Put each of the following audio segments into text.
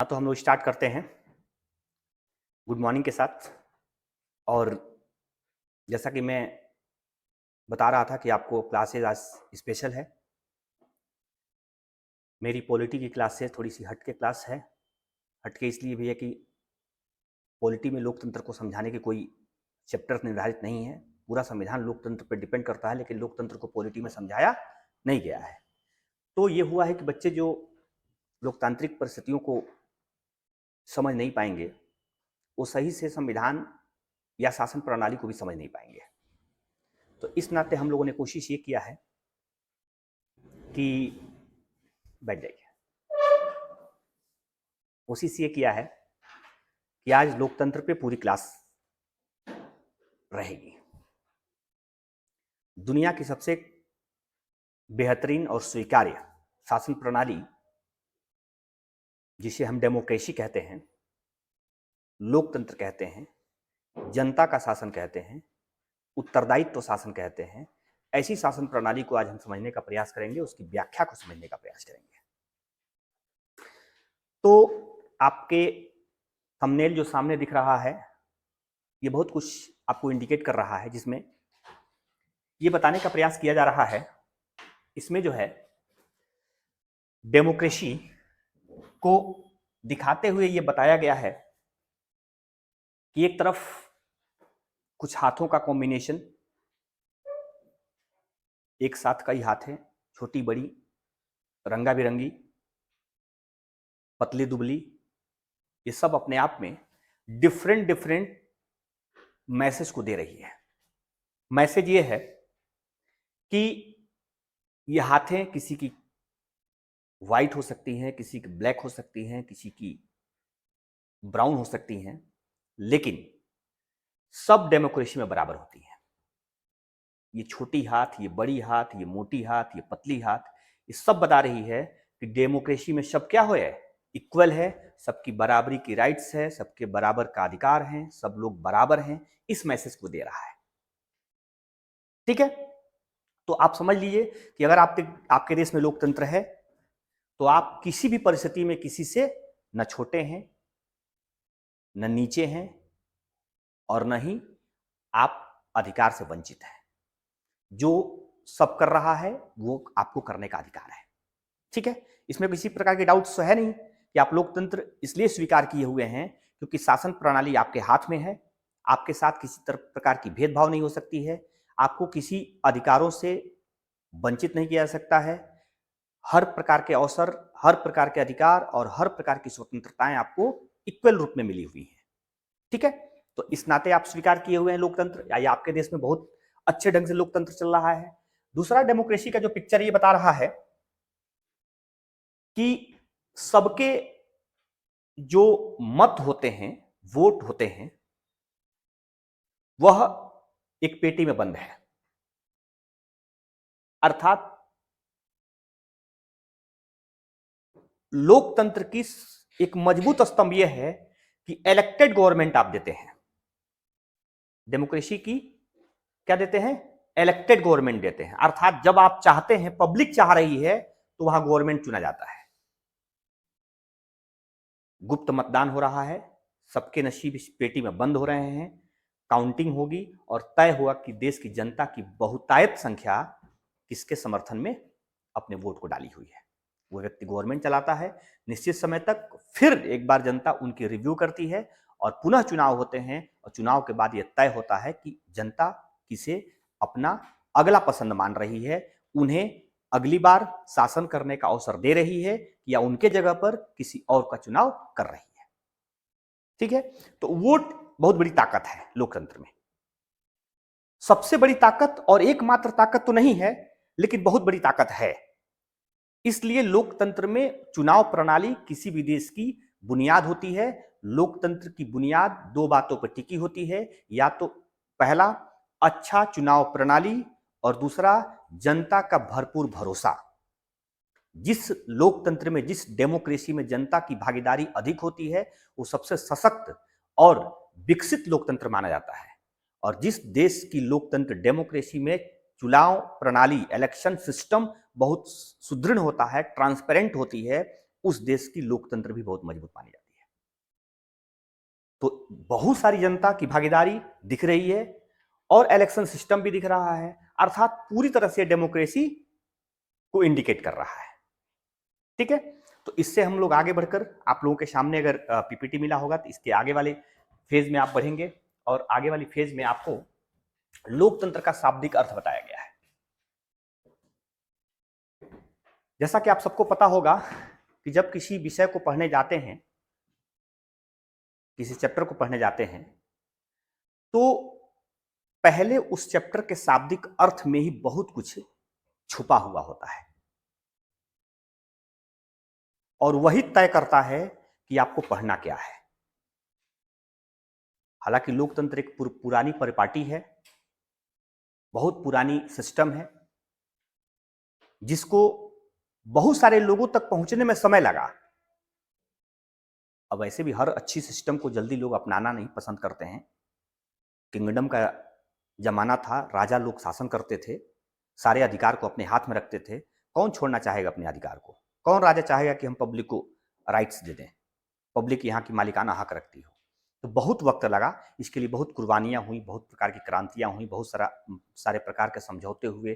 तो हम लोग स्टार्ट करते हैं गुड मॉर्निंग के साथ। और जैसा कि मैं बता रहा था कि आपको क्लासेज आज स्पेशल है। मेरी पॉलिटी की क्लास से थोड़ी सी हट के क्लास है। हट के इसलिए भी है कि पॉलिटी में लोकतंत्र को समझाने के कोई चैप्टर निर्धारित नहीं है। पूरा संविधान लोकतंत्र पर डिपेंड करता है, लेकिन लोकतंत्र को पॉलिटी में समझाया नहीं गया है। तो ये हुआ है कि बच्चे जो लोकतांत्रिक परिस्थितियों को समझ नहीं पाएंगे, वो सही से संविधान या शासन प्रणाली को भी समझ नहीं पाएंगे। तो इस नाते हम लोगों ने कोशिश ये किया है कि बैठ जाइए, कोशिश ये किया है कि आज लोकतंत्र पे पूरी क्लास रहेगी। दुनिया की सबसे बेहतरीन और स्वीकार्य शासन प्रणाली, जिसे हम डेमोक्रेसी कहते हैं, लोकतंत्र कहते हैं, जनता का शासन कहते हैं, उत्तरदायित्व शासन कहते हैं, ऐसी शासन प्रणाली को आज हम समझने का प्रयास करेंगे, उसकी व्याख्या को समझने का प्रयास करेंगे। तो आपके थंबनेल जो सामने दिख रहा है, ये बहुत कुछ आपको इंडिकेट कर रहा है, जिसमें ये बताने का प्रयास किया जा रहा है, इसमें जो है डेमोक्रेसी को दिखाते हुए ये बताया गया है कि एक तरफ कुछ हाथों का कॉम्बिनेशन, एक साथ कई हाथ हैं, छोटी बड़ी, रंगा बिरंगी, पतली दुबली, ये सब अपने आप में डिफरेंट मैसेज को दे रही है। मैसेज ये है कि ये हाथें किसी की वाइट हो सकती हैं, किसी की ब्लैक हो सकती हैं, किसी की ब्राउन हो सकती हैं, लेकिन सब डेमोक्रेसी में बराबर होती हैं। ये छोटी हाथ, ये बड़ी हाथ, ये मोटी हाथ, ये पतली हाथ, ये सब बता रही है कि डेमोक्रेसी में सब क्या हो है, इक्वल है, सबकी बराबरी की राइट्स है, सबके बराबर का अधिकार हैं, सब लोग बराबर हैं। इस मैसेज को दे रहा है। ठीक है, तो आप समझ लीजिए कि अगर आपके देश में लोकतंत्र है तो आप किसी भी परिस्थिति में किसी से न छोटे हैं, न नीचे हैं, और न ही आप अधिकार से वंचित हैं। जो सब कर रहा है वो आपको करने का अधिकार है। ठीक है, इसमें किसी प्रकार के डाउट्स तो है नहीं कि आप लोकतंत्र इसलिए स्वीकार किए हुए हैं क्योंकि शासन प्रणाली आपके हाथ में है, आपके साथ किसी प्रकार की भेदभाव नहीं हो सकती है, आपको किसी अधिकारों से वंचित नहीं किया जा सकता है। हर प्रकार के अवसर, हर प्रकार के अधिकार और हर प्रकार की स्वतंत्रताएं आपको इक्वल रूप में मिली हुई हैं। ठीक है, तो इस नाते आप स्वीकार किए हुए हैं लोकतंत्र, या आपके देश में बहुत अच्छे ढंग से लोकतंत्र चल रहा है। दूसरा, डेमोक्रेसी का जो पिक्चर ये बता रहा है कि सबके जो मत होते हैं, वोट होते हैं, वह एक पेटी में बंद है। अर्थात लोकतंत्र की एक मजबूत स्तंभ यह है कि इलेक्टेड गवर्नमेंट आप देते हैं। डेमोक्रेसी की क्या देते हैं? इलेक्टेड गवर्नमेंट देते हैं। अर्थात जब आप चाहते हैं, पब्लिक चाह रही है, तो वहां गवर्नमेंट चुना जाता है। गुप्त मतदान हो रहा है, सबके नसीब इस पेटी में बंद हो रहे हैं, काउंटिंग होगी और तय होगा कि देश की जनता की बहुतायत संख्या किसके समर्थन में अपने वोट को डाली हुई है। वो व्यक्ति गवर्नमेंट चलाता है निश्चित समय तक, फिर एक बार जनता उनकी रिव्यू करती है और पुनः चुनाव होते हैं, और चुनाव के बाद यह तय होता है कि जनता किसे अपना अगला पसंद मान रही है, उन्हें अगली बार शासन करने का अवसर दे रही है या उनके जगह पर किसी और का चुनाव कर रही है। ठीक है, तो वोट बहुत बड़ी ताकत है लोकतंत्र में। सबसे बड़ी ताकत और एकमात्र ताकत तो नहीं है, लेकिन बहुत बड़ी ताकत है। इसलिए लोकतंत्र में चुनाव प्रणाली किसी भी देश की बुनियाद होती है। लोकतंत्र की बुनियाद दो बातों पर टिकी होती है, या तो पहला अच्छा चुनाव प्रणाली और दूसरा जनता का भरपूर भरोसा। जिस लोकतंत्र में, जिस डेमोक्रेसी में जनता की भागीदारी अधिक होती है, वो सबसे सशक्त और विकसित लोकतंत्र माना जाता है। और जिस देश की लोकतंत्र डेमोक्रेसी में चुनाव प्रणाली, इलेक्शन सिस्टम बहुत सुदृढ़ होता है, ट्रांसपेरेंट होती है, उस देश की लोकतंत्र भी बहुत मजबूत मानी जाती है। तो बहुत सारी जनता की भागीदारी दिख रही है और इलेक्शन सिस्टम भी दिख रहा है, अर्थात पूरी तरह से डेमोक्रेसी को इंडिकेट कर रहा है। ठीक है, तो इससे हम लोग आगे बढ़कर आप लोगों के सामने अगर पीपीटी मिला होगा तो इसके आगे वाले फेज में आप बढ़ेंगे और आगे वाली फेज में आपको लोकतंत्र का शाब्दिक अर्थ बताया गया है। जैसा कि आप सबको पता होगा कि जब किसी विषय को पढ़ने जाते हैं, किसी चैप्टर को पढ़ने जाते हैं, तो पहले उस चैप्टर के शाब्दिक अर्थ में ही बहुत कुछ छुपा हुआ होता है और वही तय करता है कि आपको पढ़ना क्या है। हालांकि लोकतंत्र एक पुरानी परिपाटी है, बहुत पुरानी सिस्टम है, जिसको बहुत सारे लोगों तक पहुंचने में समय लगा। अब वैसे भी हर अच्छी सिस्टम को जल्दी लोग अपनाना नहीं पसंद करते हैं। किंगडम का जमाना था, राजा लोग शासन करते थे, सारे अधिकार को अपने हाथ में रखते थे। कौन छोड़ना चाहेगा अपने अधिकार को? कौन राजा चाहेगा कि हम पब्लिक को राइट्स दे दें, पब्लिक यहाँ की मालिकाना हक रखती हो? तो बहुत वक्त लगा, इसके लिए बहुत कुर्बानियां हुई, बहुत प्रकार की क्रांतियां हुई, बहुत सारे प्रकार के समझौते हुए,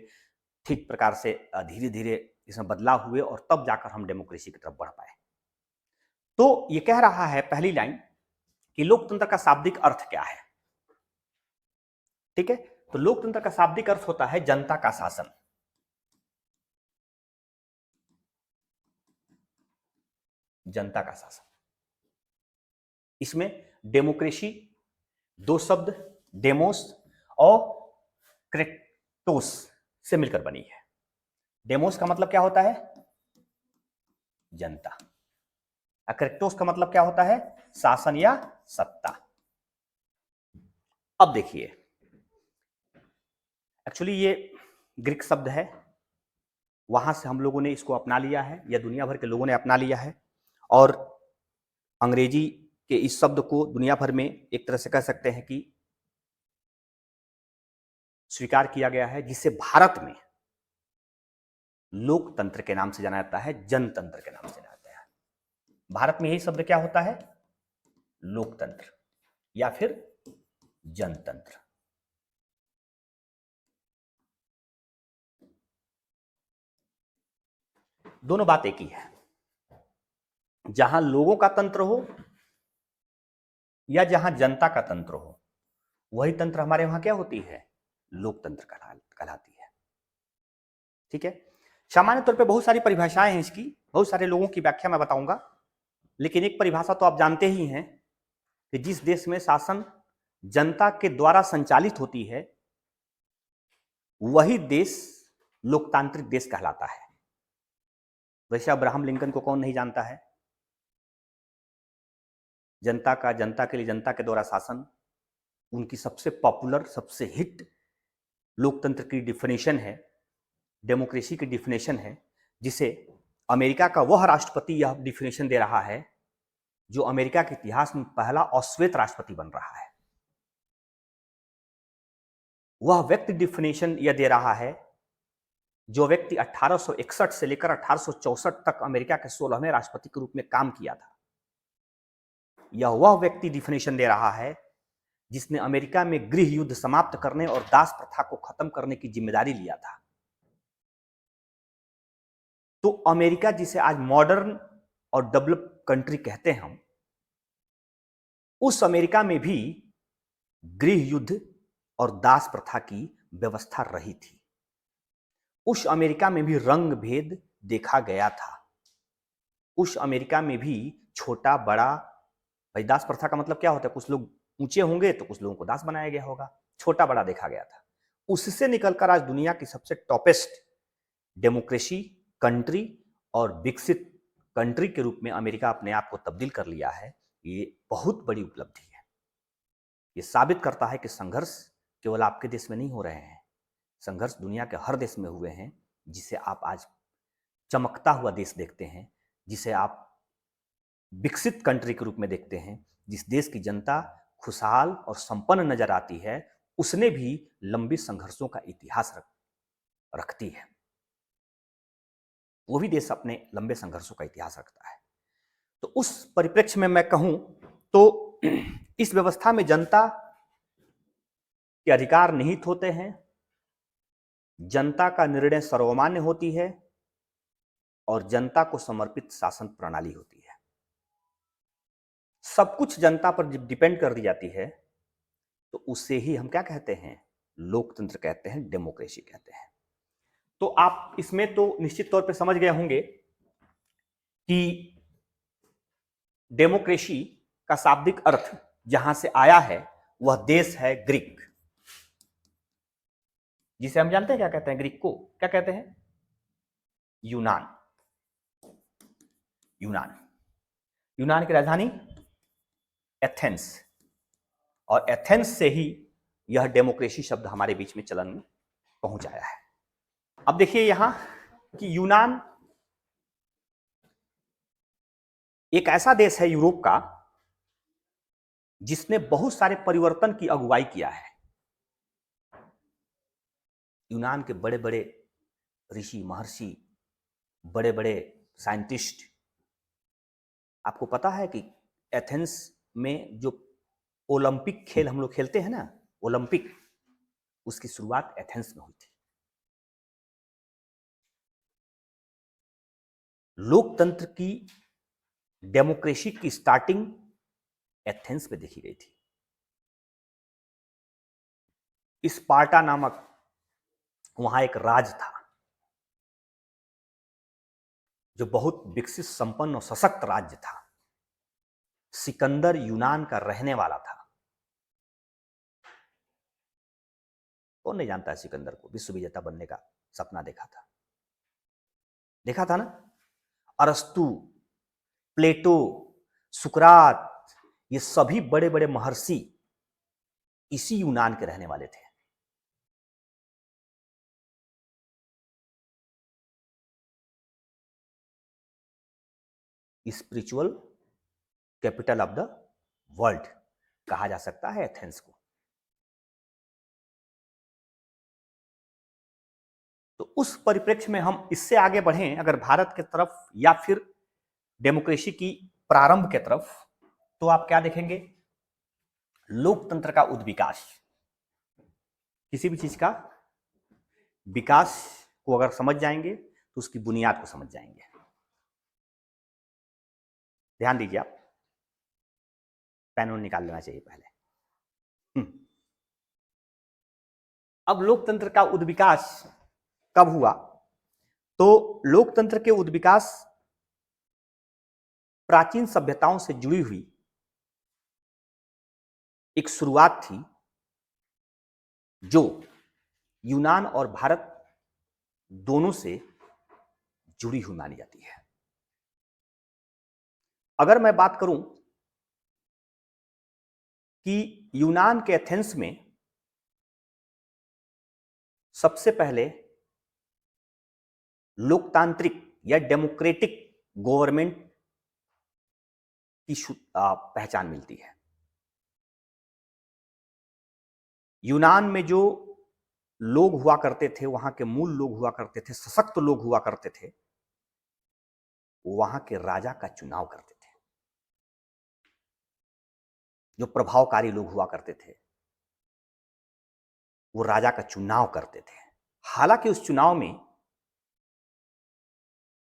ठीक प्रकार से धीरे धीरे इसमें बदलाव हुए और तब जाकर हम डेमोक्रेसी की तरफ बढ़ पाए। तो ये कह रहा है पहली लाइन कि लोकतंत्र का शाब्दिक अर्थ क्या है। ठीक है, तो लोकतंत्र का शाब्दिक अर्थ होता है जनता का शासन। जनता का शासन, इसमें डेमोक्रेसी दो शब्द डेमोस और क्रेटोस से मिलकर बनी है। डेमोस का मतलब क्या होता है? जनता। क्रेटोस का मतलब क्या होता है? शासन या सत्ता। अब देखिए, एक्चुअली ये ग्रीक शब्द है, वहां से हम लोगों ने इसको अपना लिया है या दुनिया भर के लोगों ने अपना लिया है और अंग्रेजी के इस शब्द को दुनिया भर में एक तरह से कह सकते हैं कि स्वीकार किया गया है, जिसे भारत में लोकतंत्र के नाम से जाना जाता है, जनतंत्र के नाम से जाना जाता है। भारत में यही शब्द क्या होता है? लोकतंत्र या फिर जनतंत्र। दोनों बात एक ही है। जहां लोगों का तंत्र हो या जहां जनता का तंत्र हो, वही तंत्र हमारे वहां क्या होती है? लोकतंत्र कहलाती है। ठीक है, सामान्य तौर पे बहुत सारी परिभाषाएं हैं इसकी, बहुत सारे लोगों की व्याख्या मैं बताऊंगा, लेकिन एक परिभाषा तो आप जानते ही हैं कि जिस देश में शासन जनता के द्वारा संचालित होती है, वही देश लोकतांत्रिक देश कहलाता है। वैसे अब्राहम लिंकन को कौन नहीं जानता है? जनता के लिए जनता के द्वारा शासन उनकी सबसे पॉपुलर, सबसे हिट लोकतंत्र की डिफिनेशन है, डेमोक्रेसी की डिफिनेशन है, जिसे अमेरिका का वह राष्ट्रपति यह डिफिनेशन दे रहा है जो अमेरिका के इतिहास में पहला अश्वेत राष्ट्रपति बन रहा है। वह व्यक्ति डिफिनेशन यह दे रहा है जो व्यक्ति 1861 से लेकर 1864 तक अमेरिका के 16वें राष्ट्रपति के रूप में काम किया था। यह वह व्यक्ति डिफिनेशन दे रहा है जिसने अमेरिका में गृह युद्ध समाप्त करने और दास प्रथा को खत्म करने की जिम्मेदारी लिया था। तो अमेरिका, जिसे आज मॉडर्न और डेवलप कंट्री कहते हैं हम, उस अमेरिका में भी गृह युद्ध और दास प्रथा की व्यवस्था रही थी। उस अमेरिका में भी रंग भेद देखा गया था। उस अमेरिका में भी छोटा बड़ा, भाई दास प्रथा का मतलब क्या होता है? कुछ लोग ऊंचे होंगे तो कुछ लोगों को दास बनाया गया होगा, छोटा बड़ा देखा गया था। उससे निकलकर आज दुनिया की सबसे टॉपेस्ट डेमोक्रेसी कंट्री और विकसित कंट्री के रूप में अमेरिका अपने आप को तब्दील कर लिया है। ये बहुत बड़ी उपलब्धि है। ये साबित करता है कि संघर्ष केवल आपके देश में नहीं हो रहे हैं, संघर्ष दुनिया के हर देश में हुए हैं, जिसे आप आज चमकता हुआ देश देखते हैं, जिसे आप विकसित कंट्री के रूप में देखते हैं, जिस देश की जनता खुशहाल और संपन्न नजर आती है, उसने भी लंबी संघर्षों का इतिहास रखती है। वो भी देश अपने लंबे संघर्षों का इतिहास रखता है। तो उस परिप्रेक्ष्य में मैं कहूं तो इस व्यवस्था में जनता के अधिकार निहित होते हैं, जनता का निर्णय सर्वमान्य होती है और जनता को समर्पित शासन प्रणाली होती है। सब कुछ जनता पर जब डिपेंड कर दी जाती है तो उसे ही हम क्या कहते हैं? लोकतंत्र कहते हैं, डेमोक्रेसी कहते हैं। तो आप इसमें तो निश्चित तौर पे समझ गए होंगे कि डेमोक्रेसी का शाब्दिक अर्थ जहां से आया है वह देश है ग्रीक, जिसे हम जानते हैं क्या कहते हैं? ग्रीक को क्या कहते हैं? यूनान। यूनान यूनान की राजधानी एथेंस, और एथेंस से ही यह डेमोक्रेसी शब्द हमारे बीच में चलन में पहुंच आया है। अब देखिए यहां कि यूनान एक ऐसा देश है यूरोप का जिसने बहुत सारे परिवर्तन की अगुवाई किया है। यूनान के बड़े बड़े ऋषि महर्षि, बड़े बड़े साइंटिस्ट, आपको पता है कि एथेंस में जो ओलंपिक खेल हम लोग खेलते हैं ना, ओलंपिक, उसकी शुरुआत एथेंस में हुई थी। लोकतंत्र की, डेमोक्रेसी की स्टार्टिंग एथेंस में देखी गई थी। स्पार्टा नामक वहां एक राज था जो बहुत विकसित, संपन्न और सशक्त राज्य था। सिकंदर यूनान का रहने वाला था। कौन नहीं जानता है सिकंदर को? विश्व विजेता बनने का सपना देखा था ना। अरस्तु, प्लेटो, सुकरात, ये सभी बड़े बड़े महर्षि इसी यूनान के रहने वाले थे। Spiritual capital of the world कहा जा सकता है एथेंस को। तो उस परिप्रेक्ष्य में हम इससे आगे बढ़ें अगर भारत की तरफ या फिर डेमोक्रेसी की प्रारंभ के तरफ, तो आप क्या देखेंगे? लोकतंत्र का उद्विकास। किसी भी चीज का विकास को अगर समझ जाएंगे तो उसकी बुनियाद को समझ जाएंगे। ध्यान दीजिए, आप पेन और निकाल लेना चाहिए पहले। अब लोकतंत्र का उद्विकास कब हुआ? तो लोकतंत्र के उद्विकास प्राचीन सभ्यताओं से जुड़ी हुई एक शुरुआत थी जो यूनान और भारत दोनों से जुड़ी हुई मानी जाती है। अगर मैं बात करूं कि यूनान के एथेंस में सबसे पहले लोकतांत्रिक या डेमोक्रेटिक गवर्नमेंट की पहचान मिलती है। यूनान में जो लोग हुआ करते थे, वहां के मूल लोग हुआ करते थे, सशक्त लोग हुआ करते थे, वहां के राजा का चुनाव करते थे। जो प्रभावकारी लोग हुआ करते थे वो राजा का चुनाव करते थे। हालांकि उस चुनाव में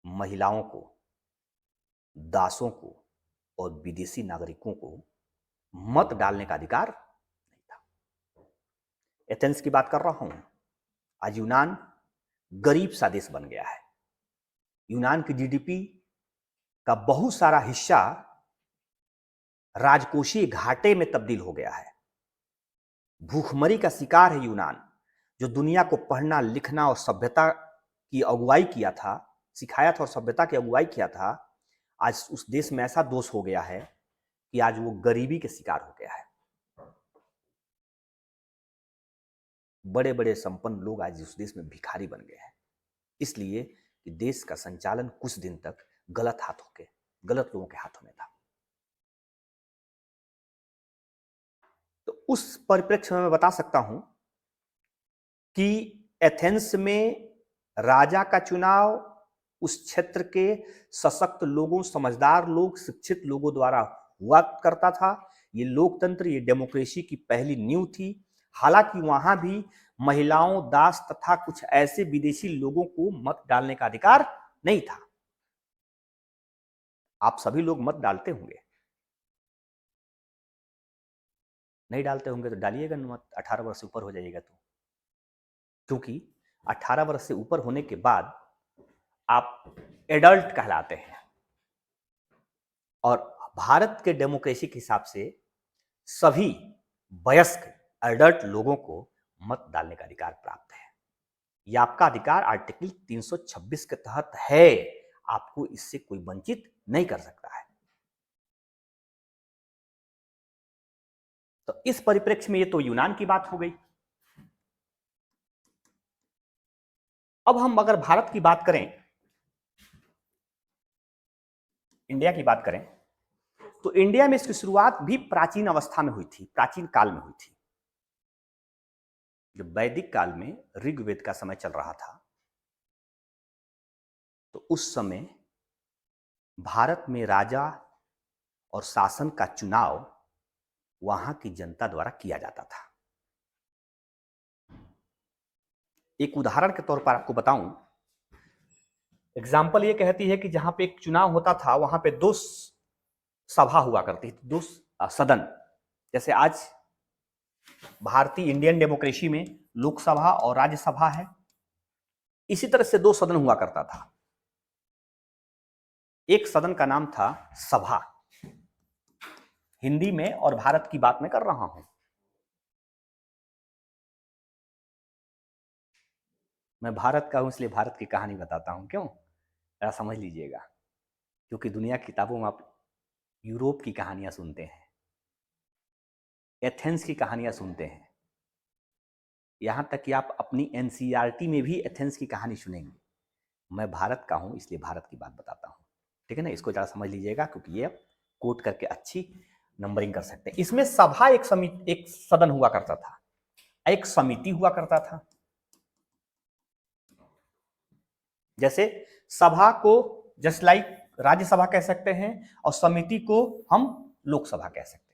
महिलाओं को, दासों को और विदेशी नागरिकों को मत डालने का अधिकार नहीं था। एथेंस की बात कर रहा हूं। आज यूनान गरीब सा देश बन गया है। यूनान की जीडीपी का बहुत सारा हिस्सा राजकोषीय घाटे में तब्दील हो गया है। भूखमरी का शिकार है यूनान, जो दुनिया को पढ़ना, लिखना और सभ्यता की अगुवाई किया था, सिखाया था और सभ्यता की अगुवाई किया था। आज उस देश में ऐसा दोष हो गया है कि आज वो गरीबी के शिकार हो गया है। बड़े बड़े संपन्न लोग आज उस देश में भिखारी बन गए हैं, इसलिए कि देश का संचालन कुछ दिन तक गलत लोगों के हाथों में था। तो उस परिप्रेक्ष्य में मैं बता सकता हूं कि एथेंस में राजा का चुनाव उस क्षेत्र के सशक्त लोगों, समझदार लोग, शिक्षित लोगों द्वारा हुआ करता था। ये लोकतंत्र, ये डेमोक्रेसी की पहली नींव थी। हालांकि वहां भी महिलाओं, दास तथा कुछ ऐसे विदेशी लोगों को मत डालने का अधिकार नहीं था। आप सभी लोग मत डालते होंगे, नहीं डालते होंगे तो डालिएगा मत, 18 वर्ष से ऊपर हो जाइएगा तो। क्योंकि 18 वर्ष से ऊपर होने के बाद आप एडल्ट कहलाते हैं, और भारत के डेमोक्रेसी के हिसाब से सभी वयस्क एडल्ट लोगों को मत डालने का अधिकार प्राप्त है। यह आपका अधिकार आर्टिकल 326 के तहत है। आपको इससे कोई वंचित नहीं कर सकता है। तो इस परिप्रेक्ष्य में ये तो यूनान की बात हो गई। अब हम अगर भारत की बात करें, इंडिया की बात करें, तो इंडिया में इसकी शुरुआत भी प्राचीन अवस्था में हुई थी, प्राचीन काल में हुई थी। जब वैदिक काल में ऋग्वेद का समय चल रहा था, तो उस समय भारत में राजा और शासन का चुनाव वहां की जनता द्वारा किया जाता था। एक उदाहरण के तौर पर आपको बताऊं, एग्जाम्पल ये कहती है कि जहां पे एक चुनाव होता था वहां पे दो सभा हुआ करती थी, दो सदन। जैसे आज भारतीय इंडियन डेमोक्रेसी में लोकसभा और राज्यसभा है, इसी तरह से दो सदन हुआ करता था। एक सदन का नाम था सभा, हिंदी में और भारत की बात मैं कर रहा हूं। मैं भारत का हूं इसलिए भारत की कहानी बताता हूं, क्यों, जरा समझ लीजिएगा। क्योंकि दुनिया की किताबों में आप यूरोप की कहानियां सुनते हैं, एथेंस की कहानियां सुनते हैं, यहां तक कि आप अपनी एनसीईआरटी में भी एथेंस की कहानी सुनेंगे। मैं भारत का हूं इसलिए भारत की बात बताता हूं, ठीक है ना। इसको जरा समझ लीजिएगा, क्योंकि ये कोट करके अच्छी नंबरिंग कर सकते हैं। इसमें सभा एक समिति, एक सदन हुआ करता था, एक समिति हुआ करता था। जैसे सभा को जस्ट लाइक राज्यसभा कह सकते हैं, और समिति को हम लोकसभा कह सकते हैं।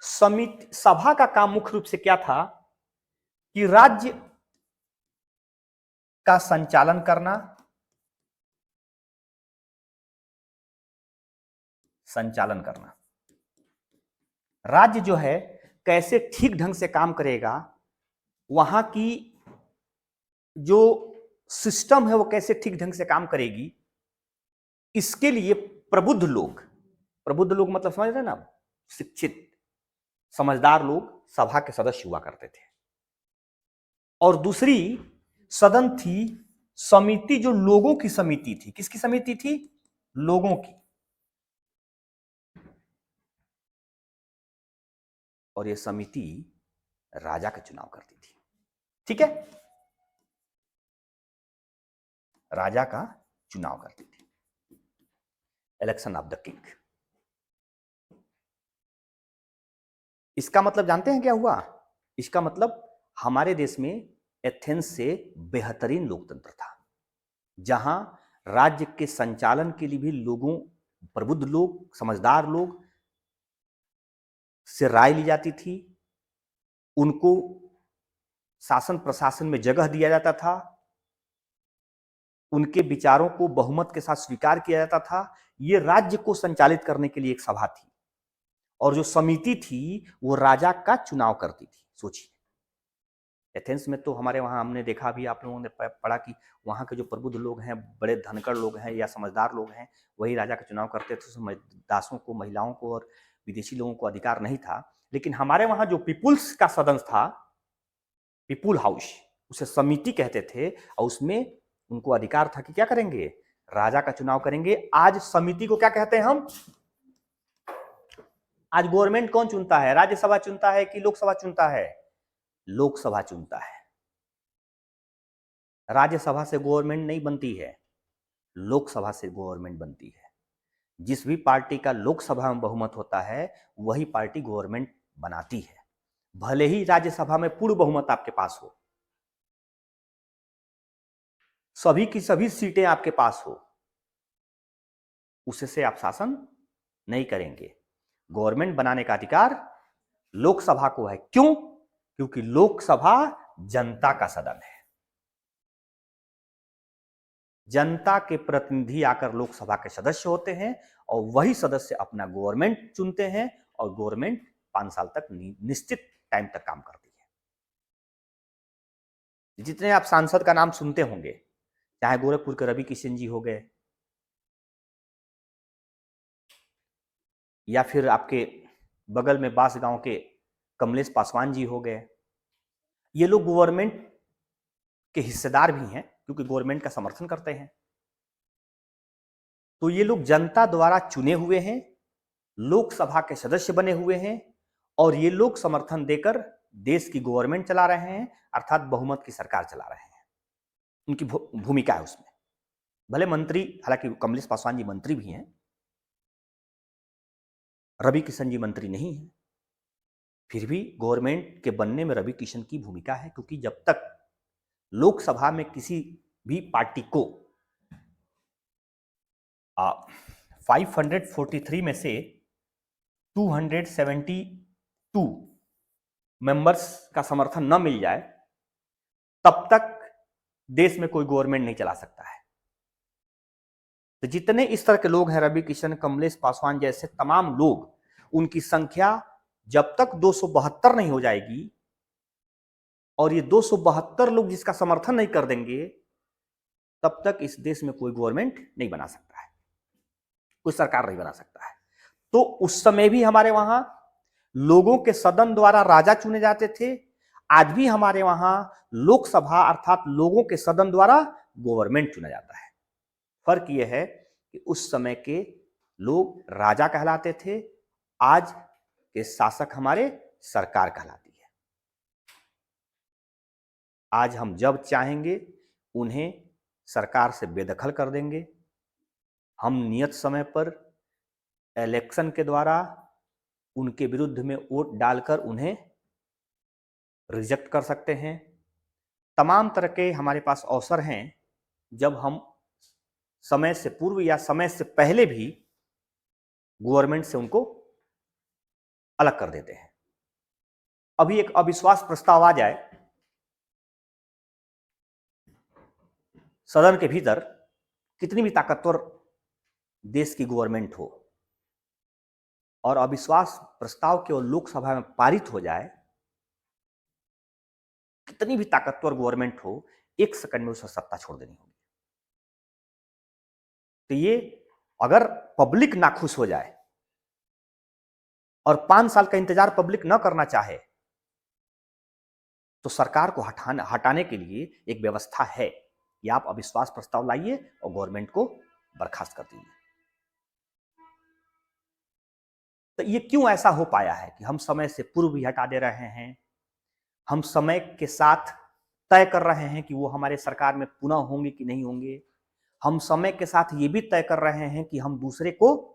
समिति, सभा का काम मुख्य रूप से क्या था कि राज्य का संचालन करना, राज्य जो है कैसे ठीक ढंग से काम करेगा, वहां की जो सिस्टम है वो कैसे ठीक ढंग से काम करेगी, इसके लिए प्रबुद्ध लोग, प्रबुद्ध लोग मतलब समझ रहे ना, शिक्षित समझदार लोग सभा के सदस्य हुआ करते थे। और दूसरी सदन थी समिति, जो लोगों की समिति थी। किसकी समिति थी? लोगों की। और यह समिति राजा का चुनाव करती थी, ठीक है, राजा का चुनाव करती थी, इलेक्शन ऑफ द किंग। इसका मतलब जानते हैं क्या हुआ? इसका मतलब हमारे देश में एथेंस से बेहतरीन लोकतंत्र था, जहां राज्य के संचालन के लिए भी लोगों, प्रबुद्ध लोग, समझदार लोग से राय ली जाती थी, उनको शासन प्रशासन में जगह दिया जाता था, उनके विचारों को बहुमत के साथ स्वीकार किया जाता था। ये राज्य को संचालित करने के लिए एक सभा थी, और जो समिति थी वो राजा का चुनाव करती थी। सोचिए, एथेंस में तो हमारे वहां हमने देखा भी, आप लोगों ने पढ़ा कि वहां के जो प्रबुद्ध लोग हैं, बड़े धनकर लोग हैं या समझदार लोग हैं, वही राजा का चुनाव करते थे। दासों को, महिलाओं को और विदेशी लोगों को अधिकार नहीं था। लेकिन हमारे वहां जो पीपुल्स का सदन था, पीपुल हाउस, उसे समिति कहते थे, और उसमें उनको अधिकार था कि क्या करेंगे? राजा का चुनाव करेंगे। आज समिति को क्या कहते हैं हम? आज गवर्नमेंट कौन चुनता है? राज्यसभा चुनता है कि लोकसभा चुनता है? लोकसभा चुनता है। राज्यसभा से गवर्नमेंट नहीं बनती है, लोकसभा से गवर्नमेंट बनती है। जिस भी पार्टी का लोकसभा में बहुमत होता है, वही पार्टी गवर्नमेंट बनाती है, भले ही राज्यसभा में पूर्ण बहुमत आपके पास हो। सभी की सभी सीटें आपके पास हो, उससे आप शासन नहीं करेंगे। गवर्नमेंट बनाने का अधिकार लोकसभा को है। क्यों? क्योंकि लोकसभा जनता का सदन है। जनता के प्रतिनिधि आकर लोकसभा के सदस्य होते हैं और वही सदस्य अपना गवर्नमेंट चुनते हैं और गवर्नमेंट 5 साल तक निश्चित टाइम तक काम करती है। जितने आप सांसद का नाम सुनते होंगे, चाहे गोरखपुर के रवि किशन जी हो गए या फिर आपके बगल में बांसगांव के कमलेश पासवान जी हो गए, ये लोग गवर्नमेंट के हिस्सेदार भी हैं क्योंकि गवर्नमेंट का समर्थन करते हैं। तो ये लोग जनता द्वारा चुने हुए हैं, लोकसभा के सदस्य बने हुए हैं और ये लोग समर्थन देकर देश की गवर्नमेंट चला रहे हैं, अर्थात बहुमत की सरकार चला रहे हैं। उनकी भूमिका है उसमें। भले मंत्री, हालांकि कमलेश पासवान जी मंत्री भी हैं, रवि किशन जी मंत्री नहीं है, फिर भी गवर्नमेंट के बनने में रवि किशन की भूमिका है, क्योंकि जब तक लोकसभा में किसी भी पार्टी को 543 में से 272 मेंबर्स का समर्थन न मिल जाए, तब तक देश में कोई गवर्नमेंट नहीं चला सकता है। तो जितने इस तरह के लोग हैं, रवि किशन, कमलेश पासवान जैसे तमाम लोग, उनकी संख्या जब तक 272 नहीं हो जाएगी और ये 272 लोग जिसका समर्थन नहीं कर देंगे, तब तक इस देश में कोई गवर्नमेंट नहीं बना सकता है, कोई सरकार नहीं बना सकता है। तो उस समय भी हमारे वहां लोगों के सदन द्वारा राजा चुने जाते थे। आज भी हमारे वहां लोकसभा अर्थात लोगों के सदन द्वारा गवर्नमेंट चुना जाता है। फर्क यह है कि उस समय के लोग राजा कहलाते थे, आज के शासक हमारे सरकार कहलाती है। आज हम जब चाहेंगे उन्हें सरकार से बेदखल कर देंगे। हम नियत समय पर इलेक्शन के द्वारा उनके विरुद्ध में वोट डालकर उन्हें रिजेक्ट कर सकते हैं। तमाम तरह के हमारे पास अवसर हैं जब हम समय से पूर्व या समय से पहले भी गवर्नमेंट से उनको अलग कर देते हैं। अभी एक अविश्वास प्रस्ताव आ जाए सदन के भीतर, कितनी भी ताकतवर देश की गवर्नमेंट हो और अविश्वास प्रस्ताव केवल लोकसभा में पारित हो जाए, कितनी भी ताकतवर गवर्नमेंट हो, 1 सेकंड में उसे सत्ता छोड़ देनी होगी। तो ये अगर पब्लिक नाखुश हो जाए और 5 साल का इंतजार पब्लिक न करना चाहे, तो सरकार को हटाने के लिए एक व्यवस्था है कि आप अविश्वास प्रस्ताव लाइए और गवर्नमेंट को बर्खास्त कर दीजिए। तो ये क्यों ऐसा हो पाया है कि हम समय से पूर्व ही हटा दे रहे हैं, हम समय के साथ तय कर रहे हैं कि वो हमारे सरकार में पुनः होंगे कि नहीं होंगे, हम समय के साथ ये भी तय कर रहे हैं कि हम दूसरे को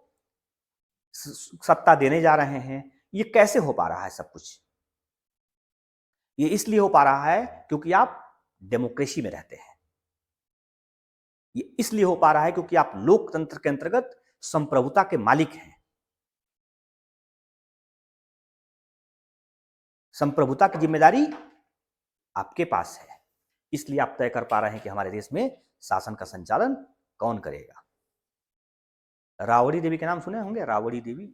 सत्ता देने जा रहे हैं। ये कैसे हो पा रहा है सब कुछ? ये इसलिए हो पा रहा है क्योंकि आप डेमोक्रेसी में रहते हैं। ये इसलिए हो पा रहा है क्योंकि आप लोकतंत्र के अंतर्गत संप्रभुता के मालिक हैं। संप्रभुता की जिम्मेदारी आपके पास है, इसलिए आप तय कर पा रहे हैं कि हमारे देश में शासन का संचालन कौन करेगा। राबड़ी देवी के नाम सुने होंगे, राबड़ी देवी,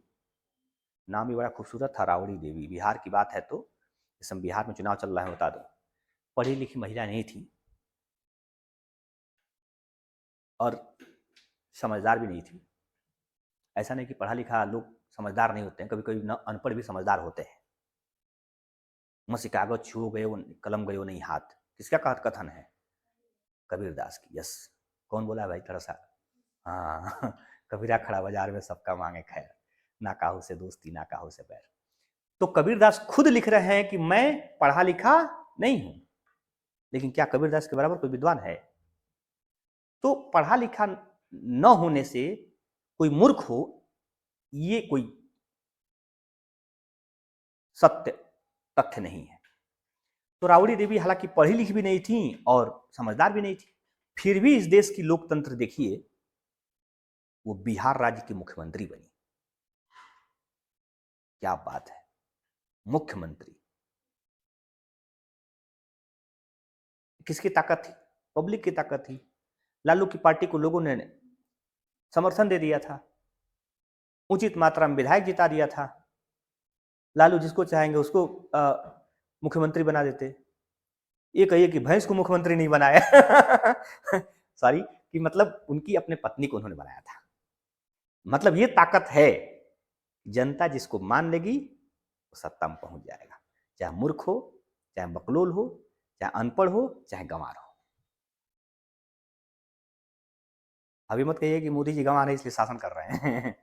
नाम भी बड़ा खूबसूरत था, राबड़ी देवी। बिहार की बात है तो इस समय बिहार में चुनाव चल रहा है, बता दो, पढ़ी लिखी महिला नहीं थी और समझदार भी नहीं थी। ऐसा नहीं कि पढ़ा लिखा लोग समझदार नहीं होते हैं, कभी कभी न अनपढ़ भी समझदार होते हैं। मसी कागज छू गए कलम गयो नहीं हाथ, किसका कथन है? कबीरदास की। यस, कौन बोला है भाई? थोड़ा सा, हाँ कबीरा खड़ा बाजार में सबका मांगे खैर, ना काहू से दोस्ती ना काहू से बैर। तो कबीरदास खुद लिख रहे हैं कि मैं पढ़ा लिखा नहीं हूं, लेकिन क्या कबीरदास के बराबर कोई विद्वान है? तो पढ़ा लिखा न होने से कोई मूर्ख हो, ये कोई सत्य तथ्य नहीं है। तो राबड़ी देवी हालांकि पढ़ी लिखी भी नहीं थी और समझदार भी नहीं थी, फिर भी इस देश की लोकतंत्र देखिए, वो बिहार राज्य की मुख्यमंत्री बनी। क्या बात है, मुख्यमंत्री। किसकी ताकत थी? पब्लिक की ताकत थी। लालू की पार्टी को लोगों ने समर्थन दे दिया था, उचित मात्रा में विधायक जिता दिया था। लालू जिसको चाहेंगे उसको मुख्यमंत्री बना देते। ये कहिए कि भैंस को मुख्यमंत्री नहीं बनाया सॉरी, कि मतलब उनकी अपने पत्नी को उन्होंने बनाया था। मतलब ये ताकत है, जनता जिसको मान लेगी वो सत्ता में पहुंच जाएगा, चाहे मूर्ख हो, चाहे बकलोल हो, चाहे अनपढ़ हो, चाहे गंवार हो। अभी मत कहिए कि मोदी जी गंवार है इसलिए शासन कर रहे हैं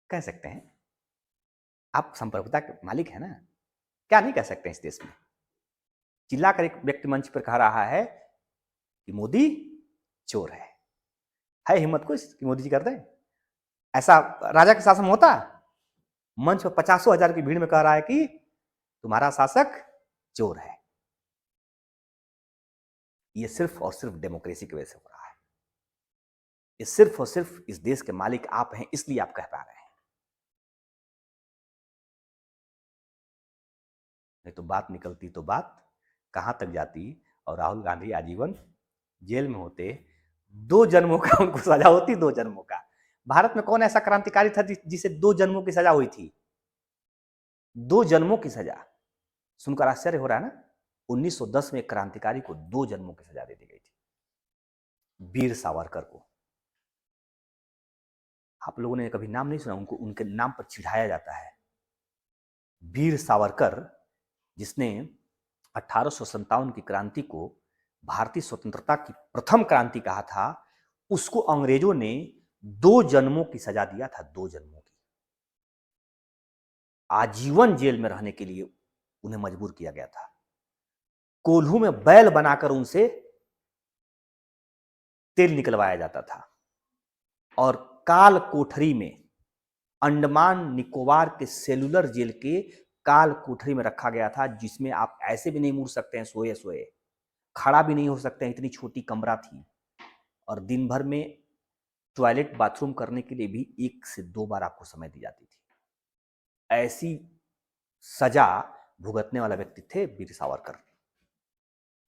कह सकते हैं, आप संप्रभुता के मालिक है ना, क्या नहीं कह सकते इस देश में। चिल्लाकर एक व्यक्ति मंच पर कह रहा है कि मोदी चोर है हिम्मत कुछ कि मोदी जी कर दें? ऐसा राजा के शासन में होता? मंच पर 50,000 की भीड़ में कह रहा है कि तुम्हारा शासक चोर है। ये सिर्फ और सिर्फ डेमोक्रेसी की वजह से हो रहा है। ये सिर्फ और सिर्फ इस देश के मालिक आप हैं, इसलिए आप कह पा रहे हैं। नहीं तो बात निकलती तो बात कहां तक जाती और राहुल गांधी आजीवन जेल में होते। 2 जन्मों का उनको सजा होती, 2 जन्मों का। भारत में कौन ऐसा क्रांतिकारी था जिसे 2 जन्मों की सजा हुई थी? 2 जन्मों की सजा। सुनकर आश्चर्य हो रहा है ना? 1910 में एक क्रांतिकारी को 2 जन्मों की सजा दे दी गई थी, वीर सावरकर को। आप लोगों ने कभी नाम नहीं सुना, उनको उनके नाम पर चिढ़ाया जाता है। वीर सावरकर, जिसने 1857 की क्रांति को भारतीय स्वतंत्रता की प्रथम क्रांति कहा था, उसको अंग्रेजों ने 2 जन्मों की सजा दिया था, 2 जन्मों की। आजीवन जेल में रहने के लिए उन्हें मजबूर किया गया था। कोल्हू में बैल बनाकर उनसे तेल निकलवाया जाता था और काल कोठरी में, अंडमान निकोबार के सेलुलर जेल के काल कोठरी में रखा गया था, जिसमें आप ऐसे भी नहीं मुड़ सकते हैं सोए सोए, खड़ा भी नहीं हो सकते हैं, इतनी छोटी कमरा थी। और दिन भर में टॉयलेट बाथरूम करने के लिए भी 1 से 2 बार आपको समय दी जाती थी। ऐसी सजा भुगतने वाला व्यक्ति थे वीर सावरकर।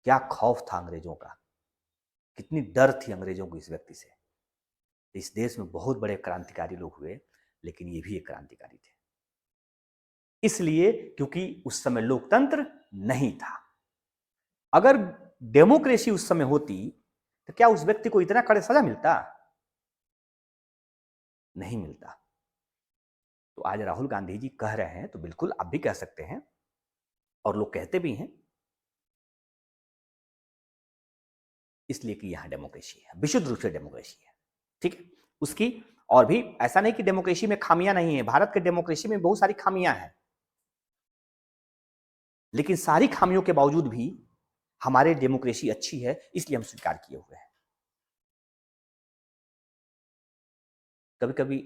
क्या खौफ था अंग्रेजों का, कितनी डर थी अंग्रेजों को इस व्यक्ति से। इस देश में बहुत बड़े क्रांतिकारी लोग हुए, लेकिन ये भी एक क्रांतिकारी थे। इसलिए क्योंकि उस समय लोकतंत्र नहीं था। अगर डेमोक्रेसी उस समय होती तो क्या उस व्यक्ति को इतना कड़े सजा मिलता? नहीं मिलता। तो आज राहुल गांधी जी कह रहे हैं तो बिल्कुल आप भी कह सकते हैं, और लोग कहते भी हैं, इसलिए कि यहां डेमोक्रेसी है, विशुद्ध रूप से डेमोक्रेसी है। ठीक है, उसकी और भी ऐसा नहीं कि डेमोक्रेसी में खामियां नहीं है, भारत के डेमोक्रेसी में बहुत सारी खामियां हैं, लेकिन सारी खामियों के बावजूद भी हमारे डेमोक्रेसी अच्छी है, इसलिए हम स्वीकार किए हुए हैं। कभी कभी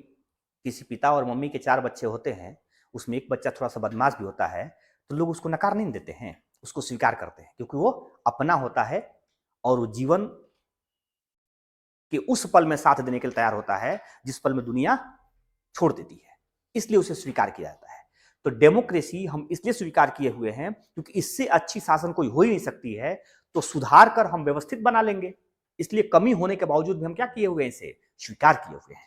किसी पिता और मम्मी के 4 बच्चे होते हैं, उसमें एक बच्चा थोड़ा सा बदमाश भी होता है, तो लोग उसको नकार नहीं देते हैं, उसको स्वीकार करते हैं, क्योंकि वो अपना होता है और वो जीवन के उस पल में साथ देने के लिए तैयार होता है जिस पल में दुनिया छोड़ देती है, इसलिए उसे स्वीकार किया जाता है। तो डेमोक्रेसी हम इसलिए स्वीकार किए हुए हैं क्योंकि इससे अच्छी शासन कोई हो ही नहीं सकती है, तो सुधार कर हम व्यवस्थित बना लेंगे। इसलिए कमी होने के बावजूद भी हम क्या किए हुए हैं, इसे स्वीकार किए हुए हैं।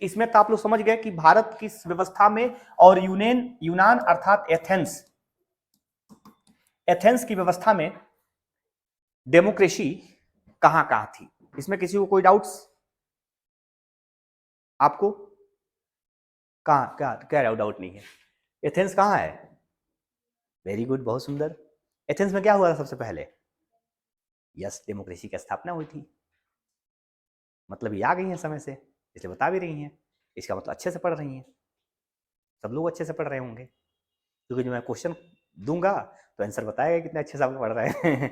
इसमें तो आप लोग समझ गए कि भारत की व्यवस्था में और यूनान अर्थात एथेंस, एथेंस की व्यवस्था में डेमोक्रेसी कहां कहां थी। इसमें किसी को कोई डाउट्स? आपको कहां, क्या क्या डाउट नहीं है? एथेंस कहां है? वेरी गुड, बहुत सुंदर। एथेंस में क्या हुआ था सबसे पहले? यस, डेमोक्रेसी की स्थापना हुई थी। मतलब ये आ गई है समय से, इसलिए बता भी रही हैं। इसका मतलब अच्छे से पढ़ रही हैं, सब लोग अच्छे से पढ़ रहे होंगे, क्योंकि जो मैं क्वेश्चन दूंगा तो आंसर बताएगा कितने अच्छे से आप पढ़ रहे हैं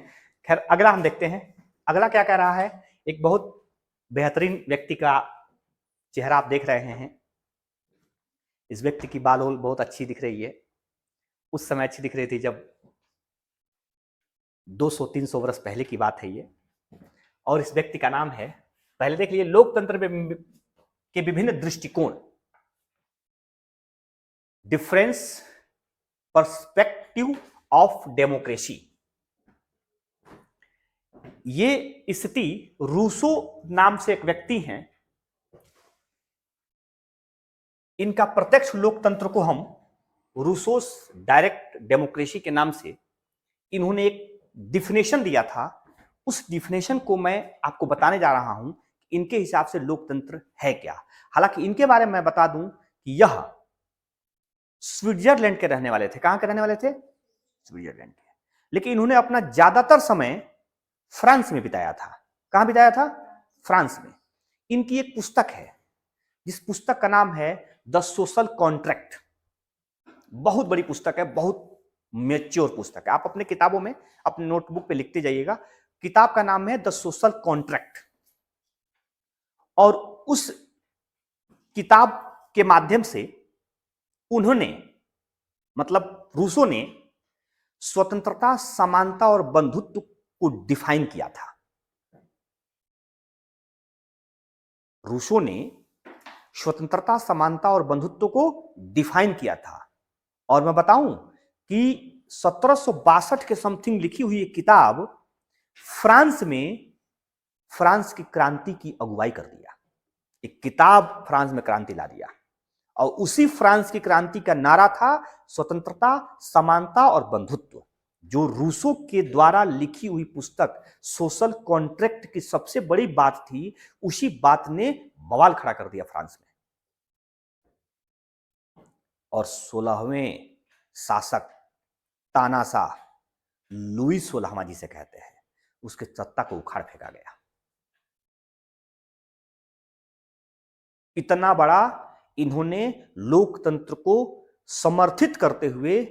खैर, अगला हम देखते हैं। अगला क्या कह रहा है? एक बहुत बेहतरीन व्यक्ति का चेहरा आप देख रहे हैं। इस व्यक्ति की बाल बहुत अच्छी दिख रही है। उस समय अच्छी दिख रही थी जब 200-300 वर्ष पहले की बात है ये। और इस व्यक्ति का नाम है, पहले देख लीजिए, लोकतंत्र के विभिन्न दृष्टिकोण, डिफरेंस पर्सपेक्टिव ऑफ डेमोक्रेसी। ये स्थिति रूसो नाम से एक व्यक्ति हैं, इनका प्रत्यक्ष लोकतंत्र को हम रूसोस डायरेक्ट डेमोक्रेसी के नाम से इन्होंने एक डिफिनेशन दिया था। उस डिफिनेशन को मैं आपको बताने जा रहा हूं कि इनके हिसाब से लोकतंत्र है क्या। हालांकि इनके बारे में मैं बता दूं कि यह स्विट्जरलैंड के रहने वाले थे। कहां के रहने वाले थे? स्विट्जरलैंड के। लेकिन इन्होंने अपना ज्यादातर समय फ्रांस में बिताया था। कहां बिताया था? फ्रांस में। इनकी एक पुस्तक है जिस पुस्तक का नाम है द सोशल कॉन्ट्रैक्ट। बहुत बड़ी पुस्तक है, बहुत मैच्योर पुस्तक है। आप अपने किताबों में, अपने नोटबुक पे लिखते जाइएगा। किताब का नाम है द सोशल कॉन्ट्रैक्ट। और उस किताब के माध्यम से उन्होंने, मतलब रूसो ने, स्वतंत्रता, समानता और बंधुत्व को डिफाइन किया था। रूसो ने स्वतंत्रता, समानता और बंधुत्व को डिफाइन किया था। और मैं बताऊं कि 1762 के समथिंग लिखी हुई एक किताब फ्रांस में फ्रांस की क्रांति की अगुवाई कर दिया। एक किताब फ्रांस में क्रांति ला दिया। और उसी फ्रांस की क्रांति का नारा था स्वतंत्रता, समानता और बंधुत्व। जो रूसो के द्वारा लिखी हुई पुस्तक सोशल कॉन्ट्रैक्ट की सबसे बड़ी बात थी, उसी बात ने बवाल खड़ा कर दिया फ्रांस में। और 16वें शासक तानाशाह लुई 16वां जिसे कहते हैं, उसके सत्ता को उखाड़ फेंका गया। इतना बड़ा इन्होंने लोकतंत्र को समर्थित करते हुए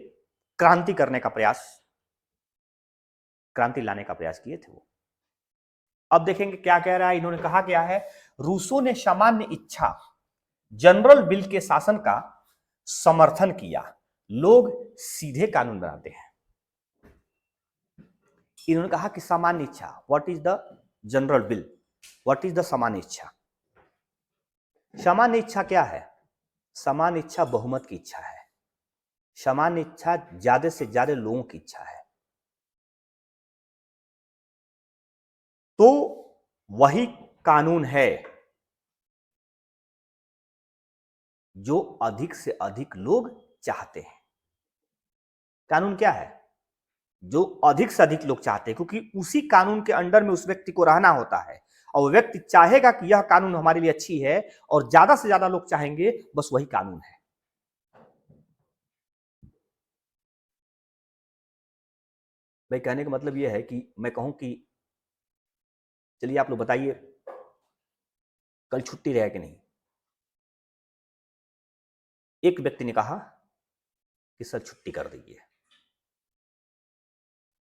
क्रांति करने का प्रयास, क्रांति लाने का प्रयास किए थे वो। अब देखेंगे क्या कह रहा है। इन्होंने कहा क्या है, रूसो ने सामान्य इच्छा, जनरल विल के शासन का समर्थन किया। लोग सीधे कानून बनाते हैं। इन्होंने कहा कि सामान्य इच्छा, what is the general will, what is the सामान्य इच्छा। सामान्य इच्छा क्या है? सामान्य इच्छा बहुमत की इच्छा है। सामान्य इच्छा ज्यादा से ज्यादा लोगों की इच्छा है। तो वही कानून है जो अधिक से अधिक लोग चाहते हैं। कानून क्या है? जो अधिक से अधिक लोग चाहते हैं, क्योंकि उसी कानून के अंडर में उस व्यक्ति को रहना होता है। और व्यक्ति चाहेगा कि यह कानून हमारे लिए अच्छी है, और ज्यादा से ज्यादा लोग चाहेंगे, बस वही कानून है। भाई कहने का मतलब यह है कि मैं कहूं कि चलिए आप लोग बताइए, कल छुट्टी रहे कि नहीं? एक व्यक्ति ने कहा कि सर छुट्टी कर दीजिए,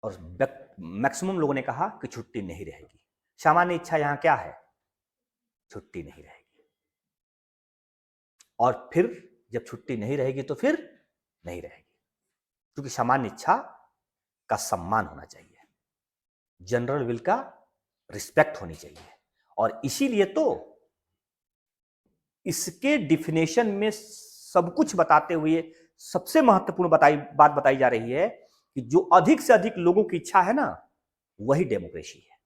और मैक्सिमम लोगों ने कहा कि छुट्टी नहीं रहेगी। सामान्य इच्छा यहां क्या है? छुट्टी नहीं रहेगी। और फिर जब छुट्टी नहीं रहेगी तो फिर नहीं रहेगी, क्योंकि सामान्य इच्छा का सम्मान होना चाहिए, जनरल विल का रिस्पेक्ट होनी चाहिए। और इसीलिए तो इसके डिफिनेशन में सब कुछ बताते हुए सबसे महत्वपूर्ण बात बताई जा रही है कि जो अधिक से अधिक लोगों की इच्छा है ना, वही डेमोक्रेसी है,